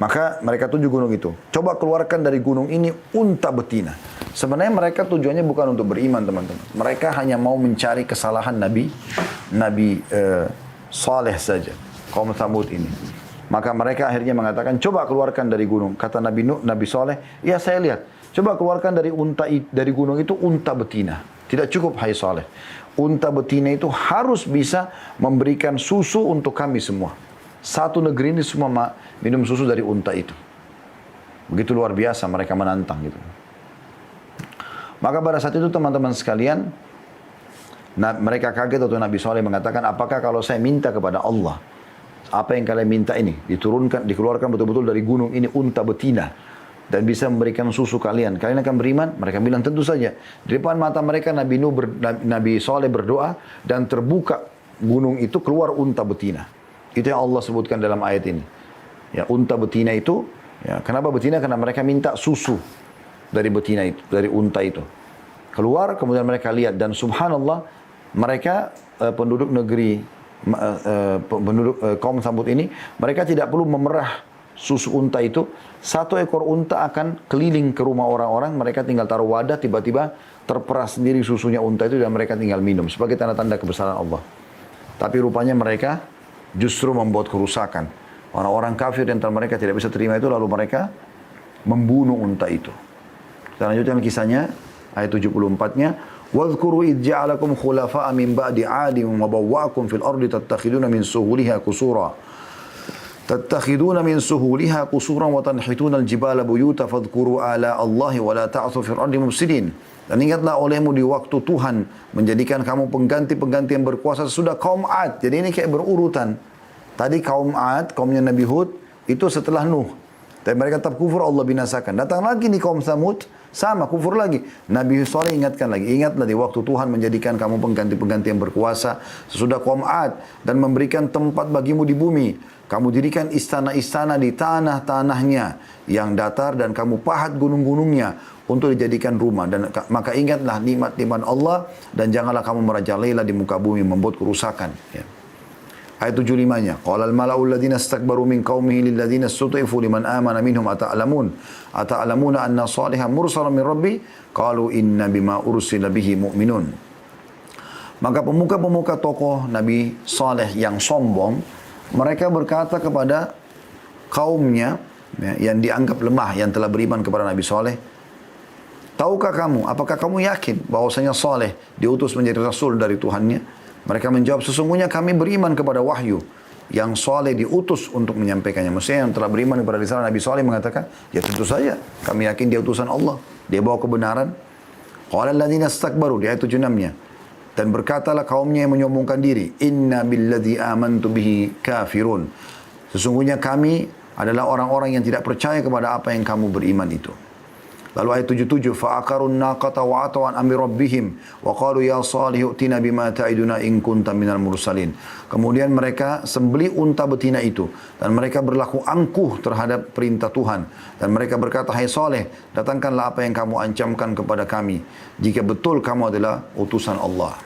Maka mereka tunjuk gunung itu. Coba keluarkan dari gunung ini unta betina. Sebenarnya mereka tujuannya bukan untuk beriman, teman-teman. Mereka hanya mau mencari kesalahan Nabi Saleh saja, kaum Thamud ini. Maka mereka akhirnya mengatakan, coba keluarkan dari gunung. Kata Nabi Saleh, ya saya lihat. Coba keluarkan dari gunung itu unta betina. Tidak cukup, hai Saleh. Unta betina itu harus bisa memberikan susu untuk kami semua. Satu negeri ini semua minum susu dari unta itu. Begitu luar biasa mereka menantang gitu. Maka pada saat itu teman-teman sekalian, mereka kaget atau Nabi Saleh mengatakan, apakah kalau saya minta kepada Allah, apa yang kalian minta ini dikeluarkan betul-betul dari gunung ini unta betina dan bisa memberikan susu kalian akan beriman? Mereka bilang tentu saja. Di depan mata mereka Nabi Saleh berdoa dan terbuka gunung itu, keluar unta betina. Itu yang Allah sebutkan dalam ayat ini. Ya, unta betina itu, ya, kenapa betina? Karena mereka minta susu dari betina itu, dari unta itu. Keluar, kemudian mereka lihat. Dan subhanallah, mereka penduduk negeri, kaum Samud ini, mereka tidak perlu memerah susu unta itu. Satu ekor unta akan keliling ke rumah orang-orang, mereka tinggal taruh wadah, tiba-tiba terperas sendiri susunya unta itu dan mereka tinggal minum. Sebagai tanda-tanda kebesaran Allah. Tapi rupanya mereka justru membuat kerusakan. Orang-orang kafir di antara mereka tidak bisa terima itu, lalu mereka membunuh unta itu. Kita lanjutkan kisahnya, ayat 74-nya. وَاذْكُرُوا إِذْ جَعَلَكُمْ خُلَفَاءَ مِنْ بَعْدِ عَادٍ وَبَوَّأَكُمْ فِي الْأَرْضِ تَتَّخِذُونَ مِنْ سُهُولِهَا قُصُورًا وَتَنْحِتُونَ الْجِبَالَ بُيُوتًا فَاذْكُرُوا آلَاءَ اللَّهِ وَلَا تَعْثُوا فِي الْأَرْضِ مُفْسِدِينَ. Dan ingatlah olehmu di waktu Tuhan menjadikan kamu pengganti-pengganti yang berkuasa sesudah kaum Ad. Jadi ini kayak berurutan. Tadi kaum Ad, kaumnya Nabi Hud, itu setelah Nuh. Dan mereka tetap kufur, Allah binasakan. Datang lagi di kaum Samud, sama kufur lagi. Nabi Saleh ingatkan lagi, ingatlah di waktu Tuhan menjadikan kamu pengganti-pengganti yang berkuasa sesudah kaum Ad dan memberikan tempat bagimu di bumi. Kamu dirikan istana-istana di tanah-tanahnya yang datar dan kamu pahat gunung-gunungnya untuk dijadikan rumah. Dan maka ingatlah nikmat-nikmat Allah dan janganlah kamu merajalela di muka bumi membuat kerusakan. Ya. Ayat 75-nya. Qala al-mala'u alladhina istakbaru min qaumihi lil ladzina istud'ifu liman amana minhum ata'lamuna anna salihan mursalun min rabbi qalu inna bima ursila bihi mu'minun. Maka pemuka-pemuka tokoh Nabi Saleh yang sombong, mereka berkata kepada kaumnya yang dianggap lemah, yang telah beriman kepada Nabi Saleh, tahukah kamu, apakah kamu yakin bahwasanya Saleh diutus menjadi rasul dari Tuhannya? Mereka menjawab, sesungguhnya kami beriman kepada wahyu yang Saleh diutus untuk menyampaikannya. Maksudnya yang telah beriman kepada risalah Nabi Saleh mengatakan, ya tentu saja kami yakin dia utusan Allah, dia bawa kebenaran. Qala alladziina istakbaru, di ayat 76-nya. Dan berkatalah kaumnya yang menyombongkan diri, inna billadzi amantu bihi kafirun. Sesungguhnya kami adalah orang-orang yang tidak percaya kepada apa yang kamu beriman itu. Lalu ayat 77, fa'aqarun naqata wa ataw an amri rabbihim wa qalu ya Salih utina bima ta'iduna in kunta minal mursalin. Kemudian mereka sembeli unta betina itu dan mereka berlaku angkuh terhadap perintah Tuhan dan mereka berkata, hai Saleh, datangkanlah apa yang kamu ancamkan kepada kami jika betul kamu adalah utusan Allah.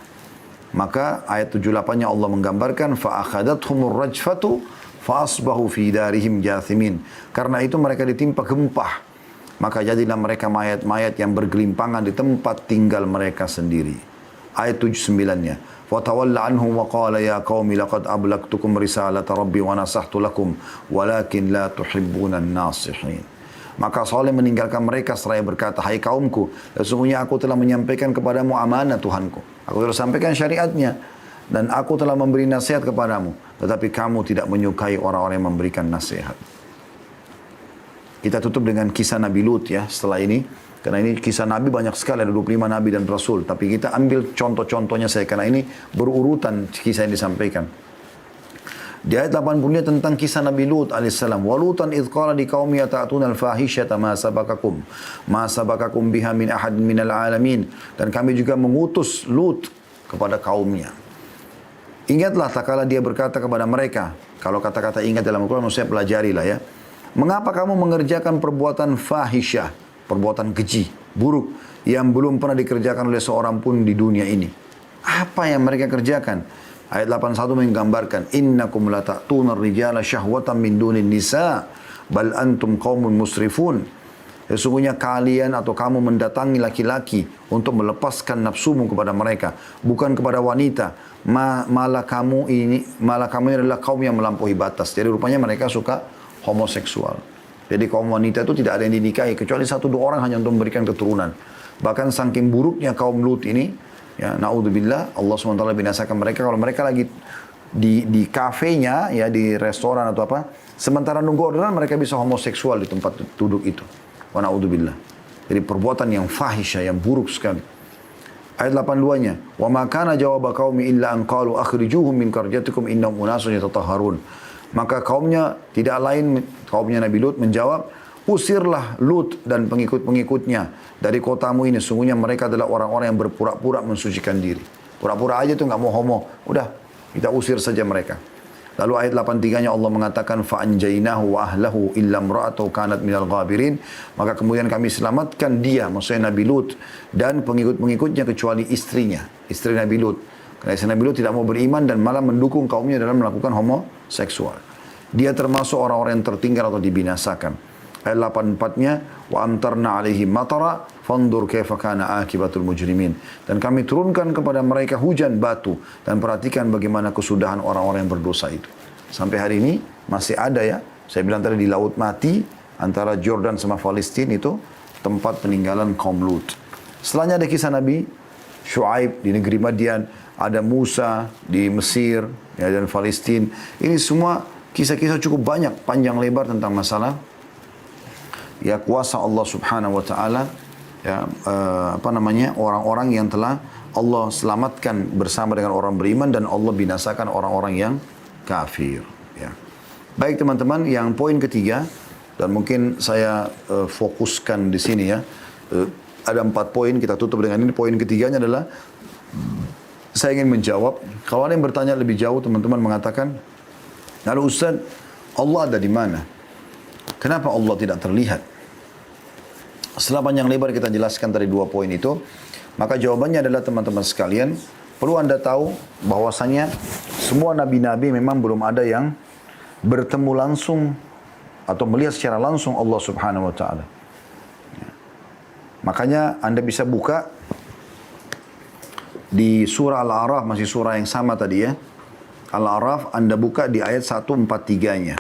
Maka ayat 78-nya Allah menggambarkan fa'akhadathumur rajfatu fa'asbahu fi darihim jathimin. Karena itu mereka ditimpa gempa. Maka jadilah mereka mayat-mayat yang bergelimpangan di tempat tinggal mereka sendiri. Ayat 79-nya. Fatawalla anhum wa qala ya qaumi laqad ablagtukum risalata rabbi wa nasahtu lakum walakin la tuhibbunan nasihin. Maka Saleh meninggalkan mereka seraya berkata, hai kaumku, sesungguhnya aku telah menyampaikan kepadamu amanah Tuhanku. Aku telah sampaikan syariatnya dan aku telah memberi nasihat kepadamu, tetapi kamu tidak menyukai orang-orang yang memberikan nasihat. Kita tutup dengan kisah Nabi Lut ya setelah ini. Karena ini kisah Nabi banyak sekali, ada 25 Nabi dan Rasul. Tapi kita ambil contoh-contohnya saya, karena ini berurutan kisah yang disampaikan. Di ayat 80-nya tentang kisah Nabi Lut alaihissalam. Walutan idh qala liqaumi ata'tuna al-fahishata ma sabakakum biha min ahad minal alamin. Dan kami juga mengutus Lut kepada kaumnya. Ingatlah tak kala dia berkata kepada mereka. Kalau kata-kata ingat dalam Al-Quran, saya pelajarilah ya. Mengapa kamu mengerjakan perbuatan fahisyah, perbuatan keji, buruk, yang belum pernah dikerjakan oleh seorang pun di dunia ini? Apa yang mereka kerjakan? Ayat 81 menggambarkan, innakum la ta'tuna ar-rijala syahwatan min dunin nisa, bal antum qaumun musrifun. Sesungguhnya kalian atau kamu mendatangi laki-laki untuk melepaskan nafsumu kepada mereka, bukan kepada wanita. Malah kamu ini adalah kaum yang melampaui batas. Jadi rupanya mereka suka homoseksual. Jadi kaum wanita itu tidak ada yang dinikahi kecuali 1-2 orang hanya untuk memberikan keturunan. Bahkan saking buruknya kaum Lut ini, ya naudzubillah, Allah SWT binasakan mereka kalau mereka lagi di kafenya ya, di restoran atau apa, sementara nunggu orderan mereka bisa homoseksual di tempat duduk itu. Wa naudzubillah. Jadi perbuatan yang fahisyah, yang buruk sekali. Ayat 82-nya, wa ma kana jawaba qaumi illa an qalu akhrijuhum min qaryatikum innahum unasun yatatahharun. Maka kaumnya Nabi Lut menjawab, usirlah Lut dan pengikut-pengikutnya dari kotamu ini. Sungguhnya mereka adalah orang-orang yang berpura-pura mensucikan diri. Pura-pura aja tuh nggak mau homo. Udah, kita usir saja mereka. Lalu ayat 83-nya Allah mengatakan fa'anjainahu wa ahlahu illa imra'atahu kanat minal ghabirin. Maka kemudian kami selamatkan dia, maksudnya Nabi Lut dan pengikut-pengikutnya kecuali istrinya, istri Nabi Lut. Karena istri Nabi Lut tidak mau beriman dan malah mendukung kaumnya dalam melakukan homoseksual. Dia termasuk orang-orang yang tertinggal atau dibinasakan. Ayat 84-nya wa amtarna alaihim matara fandur kaifa kana akibatul mujrimin. Dan kami turunkan kepada mereka hujan batu dan perhatikan bagaimana kesudahan orang-orang yang berdosa itu. Sampai hari ini masih ada ya. Saya bilang tadi di Laut Mati antara Jordan sama Palestina itu tempat peninggalan kaum Lut. Setelahnya ada kisah Nabi Shu'aib di negeri Madian, ada Musa di Mesir ya, dan Palestina. Ini semua kisah-kisah cukup banyak, panjang lebar tentang masalah ya kuasa Allah Subhanahu wa taala ya orang-orang yang telah Allah selamatkan bersama dengan orang beriman dan Allah binasakan orang-orang yang kafir ya. Baik teman-teman, yang poin ketiga dan mungkin saya fokuskan di sini ya. Ada 4 poin, kita tutup dengan ini. Poin ketiganya adalah saya ingin menjawab, kalau ada yang bertanya lebih jauh, teman-teman mengatakan, lalu Ustaz, Allah ada di mana? Kenapa Allah tidak terlihat? Setelah panjang lebar kita jelaskan tadi 2 poin itu, maka jawabannya adalah teman-teman sekalian, perlu Anda tahu bahwasanya semua nabi-nabi memang belum ada yang bertemu langsung atau melihat secara langsung Allah Subhanahu wa taala. Makanya Anda bisa buka di surah Al-A'raf, masih surah yang sama tadi ya. Al-A'raf Anda buka di ayat 143-nya.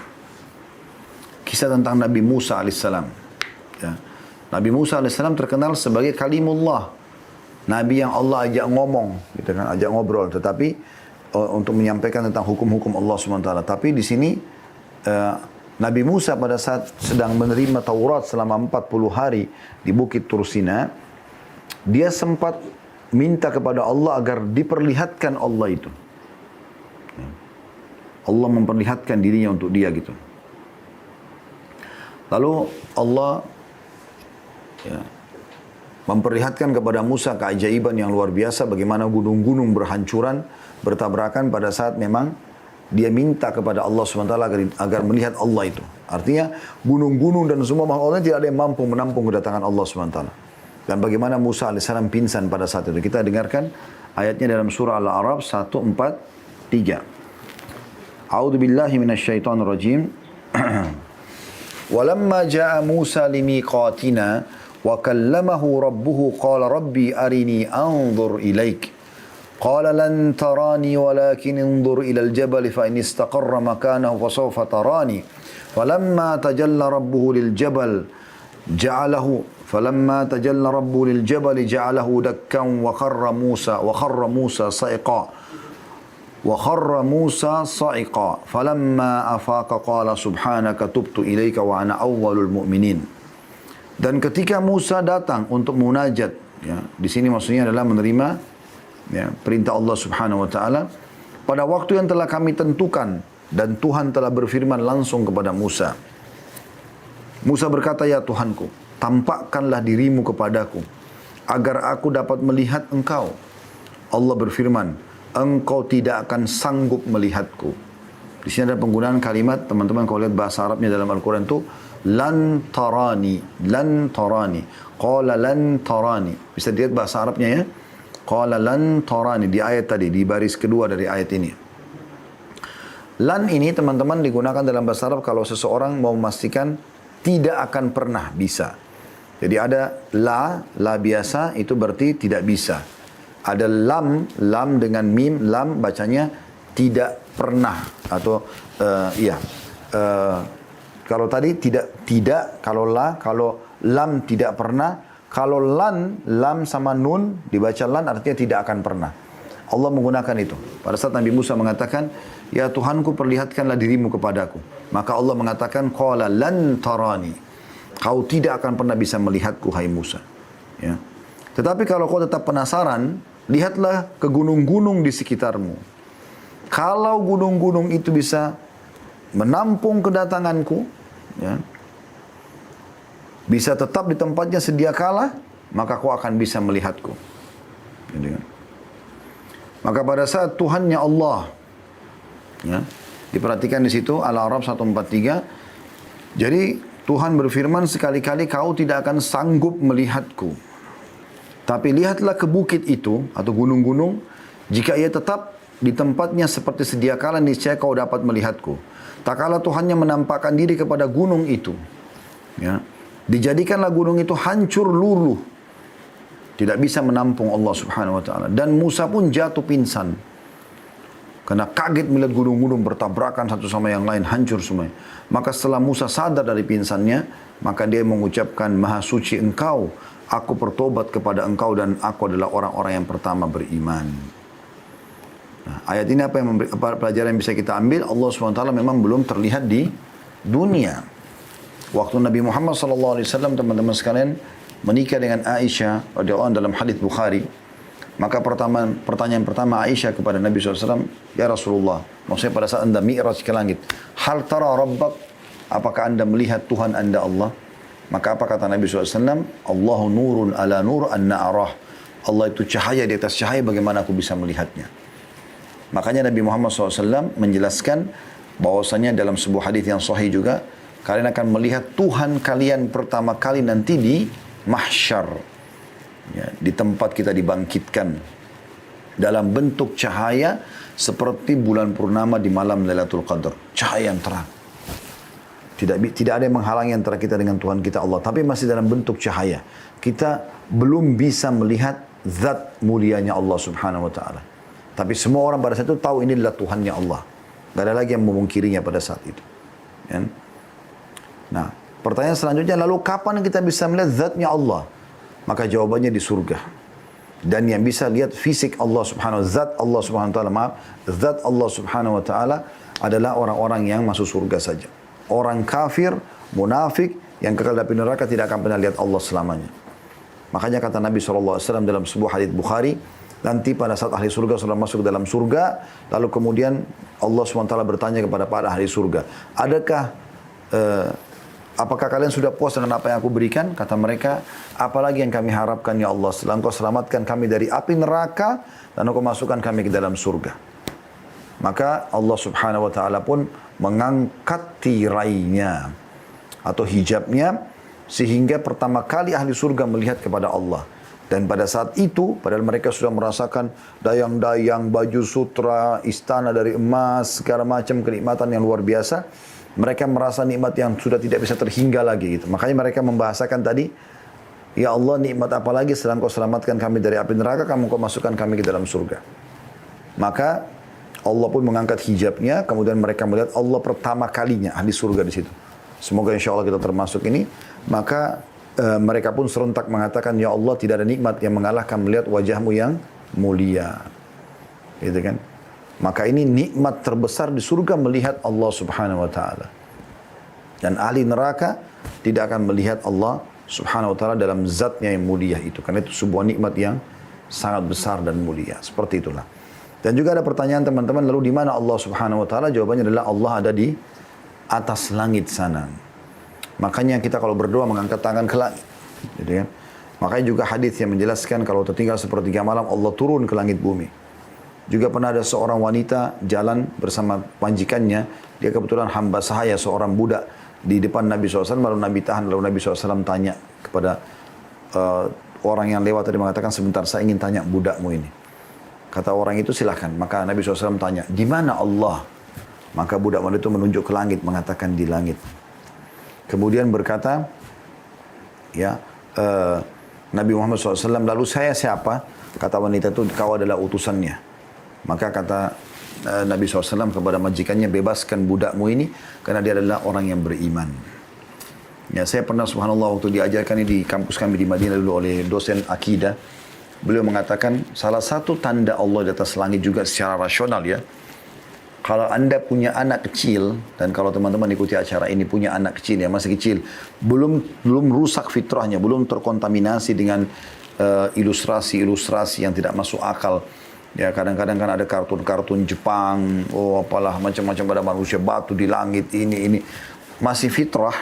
Kisah tentang Nabi Musa alaihissalam. Ya. Nabi Musa alaihissalam terkenal sebagai kalimullah. Nabi yang Allah ajak ngomong, gitu kan, ajak ngobrol. Tetapi untuk menyampaikan tentang hukum-hukum Allah SWT. Tapi di sini Nabi Musa pada saat sedang menerima Taurat selama 40 hari di Bukit Tursina, dia sempat minta kepada Allah agar diperlihatkan Allah itu. Allah memperlihatkan dirinya untuk dia gitu. Lalu Allah ya, memperlihatkan kepada Musa keajaiban yang luar biasa, bagaimana gunung-gunung berhancuran, bertabrakan pada saat memang dia minta kepada Allah SWT agar melihat Allah itu. Artinya gunung-gunung dan semua makhluk Allah tidak ada yang mampu menampung kedatangan Allah SWT. Dan bagaimana Musa AS pingsan pada saat itu. Kita dengarkan ayatnya dalam surah Al-A'raf 143. A'udzu billahi minasyaitonir rajim. Walamma jaa Musa limiqatina wa kallamahu rabbuhu qala rabbi arini anzur ilaik. Qala lan tarani walakin anzur ila al-jabal fa in istaqarra makanahu fa sawfa tarani. Falamma tajalla rabbuhu lil-jabal ja'alahu falamma tajalla rabbuhu lil-jabal ja'alahu dakkan wa kharra Musa sa'iqa. وخر موسى صعقا فلما أفاق قال سبحانك تبت إليك وأنا أول المؤمنين. Dan ketika Musa datang untuk munajat, ya, di sini maksudnya adalah menerima ya, perintah Allah Subhanahu wa taala pada waktu yang telah kami tentukan, dan Tuhan telah berfirman langsung kepada Musa. Musa berkata, ya Tuhanku, tampakkanlah dirimu kepadaku agar aku dapat melihat engkau. Allah berfirman, engkau tidak akan sanggup melihatku. Di sini ada penggunaan kalimat, teman-teman kalau lihat bahasa Arabnya dalam Al-Quran itu lan tarani, lan tarani, qala lan tarani. Bisa dilihat bahasa Arabnya ya. Qala lan tarani di ayat tadi, di baris kedua dari ayat ini. Lan ini teman-teman digunakan dalam bahasa Arab kalau seseorang mau memastikan tidak akan pernah bisa. Jadi ada la biasa itu berarti tidak bisa. Ada lam dengan mim, lam bacanya tidak pernah atau kalau tadi tidak, kalau lam tidak pernah, kalau lam sama nun dibaca lan artinya tidak akan pernah. Allah menggunakan itu. Pada saat Nabi Musa mengatakan, ya Tuhanku perlihatkanlah dirimu kepadaku. Maka Allah mengatakan, qala lan tarani. Kau tidak akan pernah bisa melihatku, hai Musa. Ya. Tetapi kalau kau tetap penasaran, lihatlah ke gunung-gunung di sekitarmu. Kalau gunung-gunung itu bisa menampung kedatanganku, ya, bisa tetap di tempatnya sedia kala, maka kau akan bisa melihatku. Gitu kan? Maka pada saat Tuhannya Allah ya, Diperhatikan di situ Al-A'raf 143. Jadi Tuhan berfirman, sekali-kali kau tidak akan sanggup melihatku. Tapi lihatlah ke bukit itu atau gunung-gunung, jika ia tetap di tempatnya seperti sedia kala, niscaya kau dapat melihatku. Tak kala Tuhannya menampakkan diri kepada gunung itu, ya, dijadikanlah gunung itu hancur luluh, tidak bisa menampung Allah Subhanahu wa taala. Dan Musa pun jatuh pingsan karena kaget melihat gunung-gunung bertabrakan satu sama yang lain, hancur semuanya. Maka setelah Musa sadar dari pingsannya, maka dia mengucapkan, Maha suci Engkau, aku bertobat kepada Engkau dan aku adalah orang-orang yang pertama beriman. Nah, ayat ini apa pelajaran yang bisa kita ambil? Allah SWT memang belum terlihat di dunia. Waktu Nabi Muhammad SAW, teman-teman sekalian, menikah dengan Aisyah radhiyallahu anha dalam hadits Bukhari, maka pertanyaan pertama Aisyah kepada Nabi SAW, Ya Rasulullah, maksudnya pada saat anda mi'raj ke langit, hal tara rabbak, apakah anda melihat Tuhan anda Allah? Maka apa kata Nabi SAW? Allahu nurun ala nur anna arah. Allah itu cahaya di atas cahaya, bagaimana aku bisa melihatnya? Makanya Nabi Muhammad SAW menjelaskan bahwasanya dalam sebuah hadis yang sahih juga, kalian akan melihat Tuhan kalian pertama kali nanti di mahsyar. Ya, di tempat kita dibangkitkan dalam bentuk cahaya seperti bulan purnama di malam Lailatul Qadar. Cahaya yang terang. Tidak ada yang menghalangi antara kita dengan Tuhan kita Allah. Tapi masih dalam bentuk cahaya. Kita belum bisa melihat zat mulianya Allah Subhanahu wa ta'ala. Tapi semua orang pada saat itu tahu ini adalah Tuhannya Allah. Tidak ada lagi yang memungkirinya pada saat itu. Ya? Nah, pertanyaan selanjutnya, lalu kapan kita bisa melihat zatnya Allah? Maka jawabannya di surga. Dan yang bisa lihat fisik Allah Subhanahu wa ta'ala, zat Allah Subhanahu wa ta'ala, zat Allah Subhanahu wa ta'ala adalah orang-orang yang masuk surga saja. Orang kafir, munafik, yang kekal di api neraka tidak akan pernah lihat Allah selamanya. Makanya kata Nabi SAW dalam sebuah hadits Bukhari, nanti pada saat ahli surga sudah masuk ke dalam surga, lalu kemudian Allah SWT bertanya kepada para ahli surga, apakah kalian sudah puas dengan apa yang aku berikan? Kata mereka, apalagi yang kami harapkan ya Allah, setelah engkau selamatkan kami dari api neraka, dan engkau masukkan kami ke dalam surga. Maka Allah Subhanahu wa ta'ala pun mengangkat tirainya atau hijabnya, sehingga pertama kali ahli surga melihat kepada Allah. Dan pada saat itu, padahal mereka sudah merasakan dayang-dayang, baju sutra, istana dari emas, segala macam kenikmatan yang luar biasa, mereka merasa nikmat yang sudah tidak bisa terhingga lagi gitu. Makanya mereka membahasakan tadi, Ya Allah, nikmat apa lagi setelah Engkau selamatkan kami dari api neraka, Engkau masukkan kami ke dalam surga. Maka Allah pun mengangkat hijabnya, kemudian mereka melihat Allah pertama kalinya ahli surga di situ. Semoga insya Allah kita termasuk ini. Maka mereka pun serentak mengatakan, Ya Allah, tidak ada nikmat yang mengalahkan melihat wajahmu yang mulia. Gitu kan? Maka ini nikmat terbesar di surga, melihat Allah Subhanahu wa ta'ala. Dan ahli neraka tidak akan melihat Allah Subhanahu wa ta'ala dalam zatnya yang mulia itu. Karena itu sebuah nikmat yang sangat besar dan mulia. Seperti itulah. Dan juga ada pertanyaan teman-teman, lalu di mana Allah Subhanahu wa ta'ala? Jawabannya adalah Allah ada di atas langit sana. Makanya kita kalau berdoa mengangkat tangan ke langit. Gitu kan? Makanya juga hadis yang menjelaskan kalau tertinggal sepertiga malam Allah turun ke langit bumi. Juga pernah ada seorang wanita jalan bersama majikannya. Dia kebetulan hamba sahaya, seorang budak di depan Nabi SAW. Lalu Nabi tahan, lalu Nabi SAW tanya kepada orang yang lewat tadi, mengatakan, sebentar saya ingin tanya budakmu ini. Kata orang itu, silahkan. Maka Nabi SAW tanya, di mana Allah? Maka budak wanita itu menunjuk ke langit, mengatakan di langit. Kemudian berkata, Nabi Muhammad SAW, lalu saya siapa? Kata wanita itu, kau adalah utusannya. Maka kata Nabi SAW kepada majikannya, bebaskan budakmu ini, karena dia adalah orang yang beriman. Ya, saya pernah subhanallah waktu diajarkan ini di kampus kami di Madinah dulu oleh dosen akidah. Beliau mengatakan, salah satu tanda Allah di atas langit juga secara rasional ya. Kalau anda punya anak kecil, dan kalau teman-teman ikuti acara ini punya anak kecil ya, masih kecil, belum rusak fitrahnya, belum terkontaminasi dengan ilustrasi-ilustrasi yang tidak masuk akal. Ya, kadang-kadang kan ada kartun-kartun Jepang, apalah macam-macam, ada manusia batu di langit, ini masih fitrah.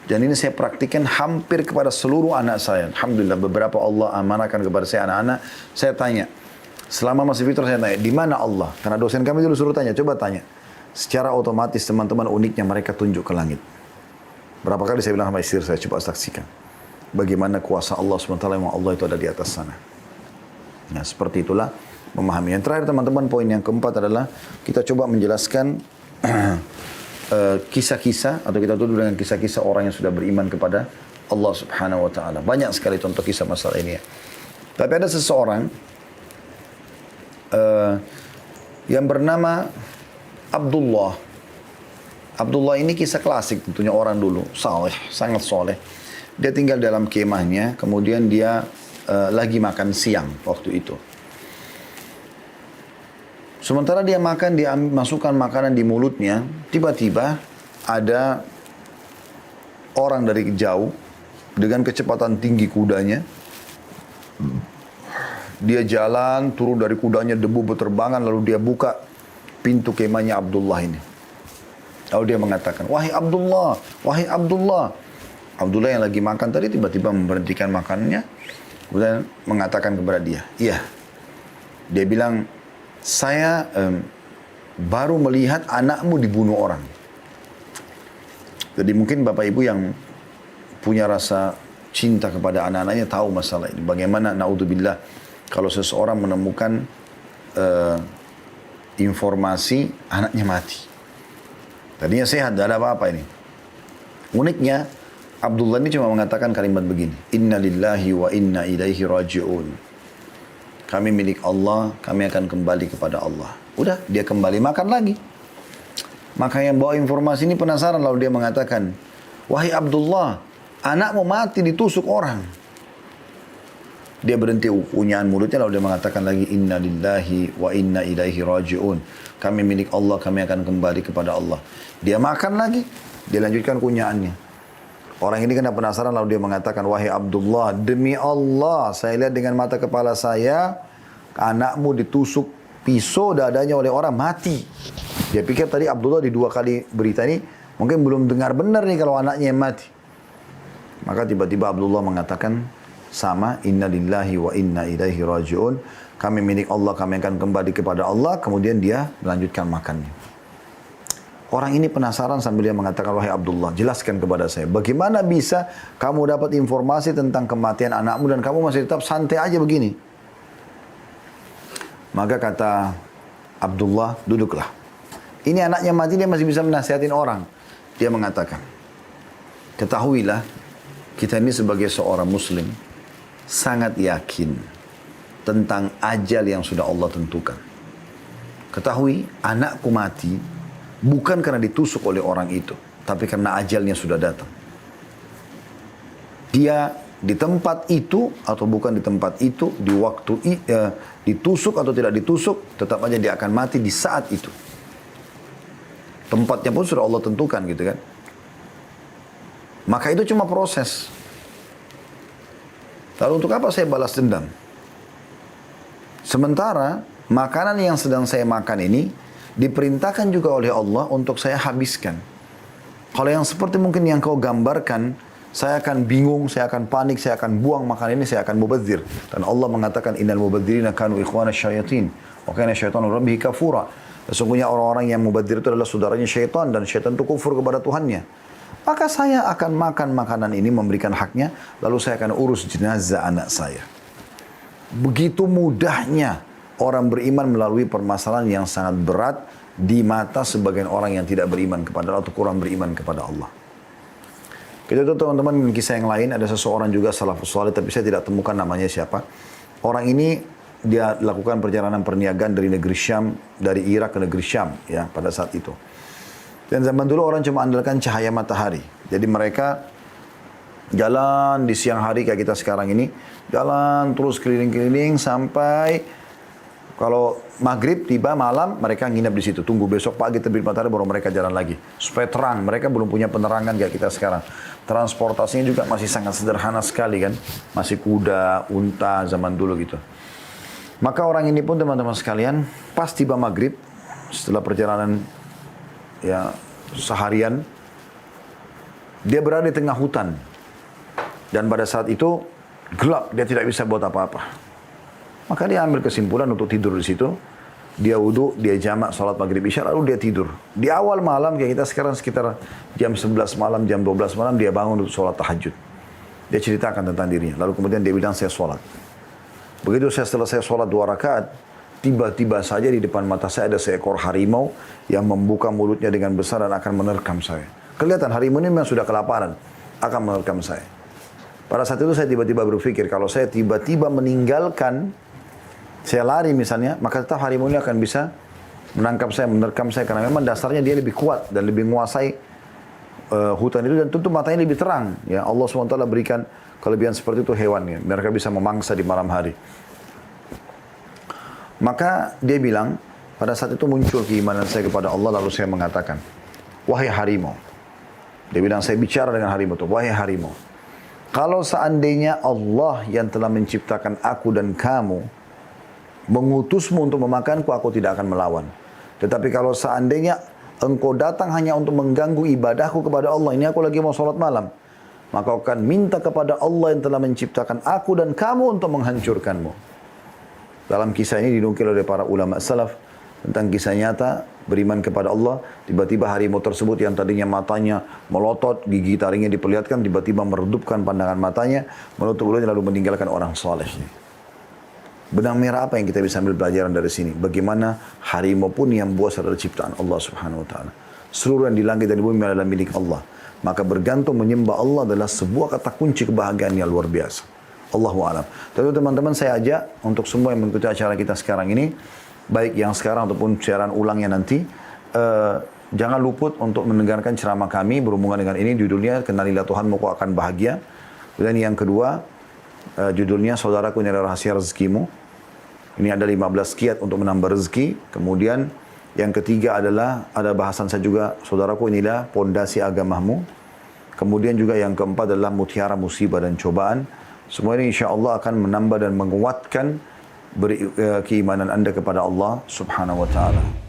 Dan ini saya praktikan hampir kepada seluruh anak saya. Alhamdulillah, beberapa Allah amanahkan kepada saya anak-anak. Saya tanya, selama masih fitrah saya tanya, di mana Allah? Karena dosen kami dulu suruh tanya, coba tanya, secara otomatis teman-teman uniknya mereka tunjuk ke langit. Berapa kali saya bilang sama istri saya, coba saksikan. Bagaimana kuasa Allah SWT, yang Allah itu ada di atas sana. Nah, seperti itulah memahami. Yang terakhir teman-teman, poin yang keempat adalah kita coba menjelaskan kisah-kisah, atau kita tuduh dengan kisah-kisah orang yang sudah beriman kepada Allah Subhanahu wa Ta'ala. Banyak sekali contoh kisah masalah ini ya. Tapi ada seseorang yang bernama Abdullah. Abdullah ini kisah klasik tentunya, orang dulu saleh, sangat soleh. Dia tinggal dalam kemahnya, kemudian dia lagi makan siang waktu itu. Sementara dia makan, dia masukkan makanan di mulutnya, tiba-tiba ada orang dari jauh dengan kecepatan tinggi kudanya. Dia jalan, turun dari kudanya, debu berterbangan, lalu dia buka pintu kemahnya Abdullah ini. Lalu dia mengatakan, wahai Abdullah, wahai Abdullah. Abdullah yang lagi makan tadi tiba-tiba memberhentikan makanannya, kemudian mengatakan kepada dia, iya. Dia bilang, saya baru melihat anakmu dibunuh orang. Jadi mungkin Bapak Ibu yang punya rasa cinta kepada anak-anaknya tahu masalah ini. Bagaimana naudzubillah kalau seseorang menemukan informasi anaknya mati. Tadinya sehat, tidak ada apa-apa ini. Uniknya, Abdullah ini cuma mengatakan kalimat begini. Inna lillahi wa inna ilaihi raji'un. Kami milik Allah, kami akan kembali kepada Allah. Udah, dia kembali makan lagi. Maka yang bawa informasi ini penasaran, lalu dia mengatakan, wahai Abdullah, anakmu mati ditusuk orang. Dia berhenti unyaan mulutnya, lalu dia mengatakan lagi, inna lillahi wa inna ilaihi raji'un. Kami milik Allah, kami akan kembali kepada Allah. Dia makan lagi, dia lanjutkan kunyaannya. Orang ini kena penasaran, lalu dia mengatakan, wahai Abdullah, demi Allah, saya lihat dengan mata kepala saya, anakmu ditusuk pisau dadanya oleh orang, mati. Dia pikir tadi Abdullah di 2 kali berita ini, mungkin belum dengar benar nih kalau anaknya yang mati. Maka tiba-tiba Abdullah mengatakan, sama, inna lillahi wa inna ilaihi raji'un. Kami milik Allah, kami akan kembali kepada Allah. Kemudian dia melanjutkan makannya. Orang ini penasaran sambil dia mengatakan, wahai Abdullah, jelaskan kepada saya, bagaimana bisa kamu dapat informasi tentang kematian anakmu dan kamu masih tetap santai aja begini? Maka kata Abdullah, duduklah. Ini anaknya mati, dia masih bisa menasihatin orang. Dia mengatakan, ketahuilah, kita ini sebagai seorang muslim, sangat yakin tentang ajal yang sudah Allah tentukan. Ketahui, anakku mati, bukan karena ditusuk oleh orang itu, tapi karena ajalnya sudah datang. Dia di tempat itu atau bukan di tempat itu, di waktu ditusuk atau tidak ditusuk, tetap aja dia akan mati di saat itu. Tempatnya pun sudah Allah tentukan gitu kan. Maka itu cuma proses. Lalu untuk apa saya balas dendam? Sementara makanan yang sedang saya makan ini diperintahkan juga oleh Allah untuk saya habiskan. Kalau yang seperti mungkin yang kau gambarkan, saya akan bingung, saya akan panik, saya akan buang makanan ini, saya akan mubadzir. Dan Allah mengatakan, innal mubadzirina kanu ikhwana syayatin, wa kana syaitanu rabbihi kafura. Sesungguhnya orang-orang yang mubadzir itu adalah saudaranya syaitan, dan syaitan itu kufur kepada Tuhannya. Maka saya akan makan makanan ini, memberikan haknya, lalu saya akan urus jenazah anak saya. Begitu mudahnya orang beriman melalui permasalahan yang sangat berat di mata sebagian orang yang tidak beriman kepada Allah atau kurang beriman kepada Allah. Kita tahu teman-teman, kisah yang lain, ada seseorang juga salafus saleh, tapi saya tidak temukan namanya siapa. Orang ini dia lakukan perjalanan perniagaan dari negeri Syam, dari Irak ke negeri Syam ya pada saat itu. Dan zaman dulu orang cuma andalkan cahaya matahari. Jadi mereka jalan di siang hari kayak kita sekarang ini, jalan terus keliling-keliling sampai kalau maghrib tiba malam, mereka nginep di situ. Tunggu besok pagi terbit matahari baru mereka jalan lagi. Supaya terang, mereka belum punya penerangan kayak kita sekarang. Transportasinya juga masih sangat sederhana sekali kan. Masih kuda, unta zaman dulu gitu. Maka orang ini pun teman-teman sekalian, pas tiba maghrib, setelah perjalanan ya seharian, dia berada di tengah hutan. Dan pada saat itu gelap, dia tidak bisa buat apa-apa. Maka dia ambil kesimpulan untuk tidur di situ. dia wudhu, dia jamak sholat maghrib isya, lalu dia tidur. Di awal malam, kayak kita sekarang sekitar jam 11 malam, jam 12 malam, dia bangun untuk sholat tahajud. Dia ceritakan tentang dirinya. Lalu kemudian dia bilang, saya sholat. Begitu saya selesai sholat 2 rakaat, tiba-tiba saja di depan mata saya ada seekor harimau yang membuka mulutnya dengan besar dan akan menerkam saya. Kelihatan harimau ini memang sudah kelaparan, akan menerkam saya. Pada saat itu saya tiba-tiba berpikir, kalau saya tiba-tiba meninggalkan, saya lari misalnya, maka tetap harimau ini akan bisa menangkap saya, menerkam saya. Karena memang dasarnya dia lebih kuat dan lebih menguasai hutan itu. Dan tentu matanya lebih terang. Ya, Allah SWT berikan kelebihan seperti itu hewan. Ya. Mereka bisa memangsa di malam hari. Maka dia bilang, pada saat itu muncul keimanan saya kepada Allah. Lalu saya mengatakan, wahai harimau. Dia bilang, saya bicara dengan harimau itu, wahai harimau. Kalau seandainya Allah yang telah menciptakan aku dan kamu mengutusmu untuk memakanku, aku tidak akan melawan. Tetapi kalau seandainya engkau datang hanya untuk mengganggu ibadahku kepada Allah, ini aku lagi mau sholat malam, maka aku akan minta kepada Allah yang telah menciptakan aku dan kamu untuk menghancurkanmu. Dalam kisah ini dinukil oleh para ulama salaf tentang kisah nyata beriman kepada Allah. Tiba-tiba harimau tersebut yang tadinya matanya melotot, gigi taringnya diperlihatkan, tiba-tiba meredupkan pandangan matanya, menutup mulutnya lalu meninggalkan orang saleh. Benang merah apa yang kita bisa ambil pelajaran dari sini? Bagaimana harimau pun yang buas adalah ciptaan Allah Subhanahu wa taala. Seluruh yang di langit dan di bumi adalah milik Allah. Maka bergantung menyembah Allah adalah sebuah kata kunci kebahagiaan yang luar biasa. Allahu a'lam. Tentu teman-teman saya ajak untuk semua yang mengikuti acara kita sekarang ini, baik yang sekarang ataupun siaran ulangnya nanti, jangan luput untuk mendengarkan ceramah kami berhubungan dengan ini. Judulnya Kenalilah Tuhanmu Kau Akan Bahagia. Dan yang kedua, judulnya Saudaraku Ini Adalah Rahasia Rezekimu. Ini ada 15 kiat untuk menambah rezeki. Kemudian yang ketiga adalah, ada bahasan saya juga, saudaraku inilah pondasi agamamu. Kemudian juga yang keempat adalah mutiara musibah dan cobaan. Semua ini insya Allah akan menambah dan menguatkan keimanan anda kepada Allah Subhanahu wa ta'ala.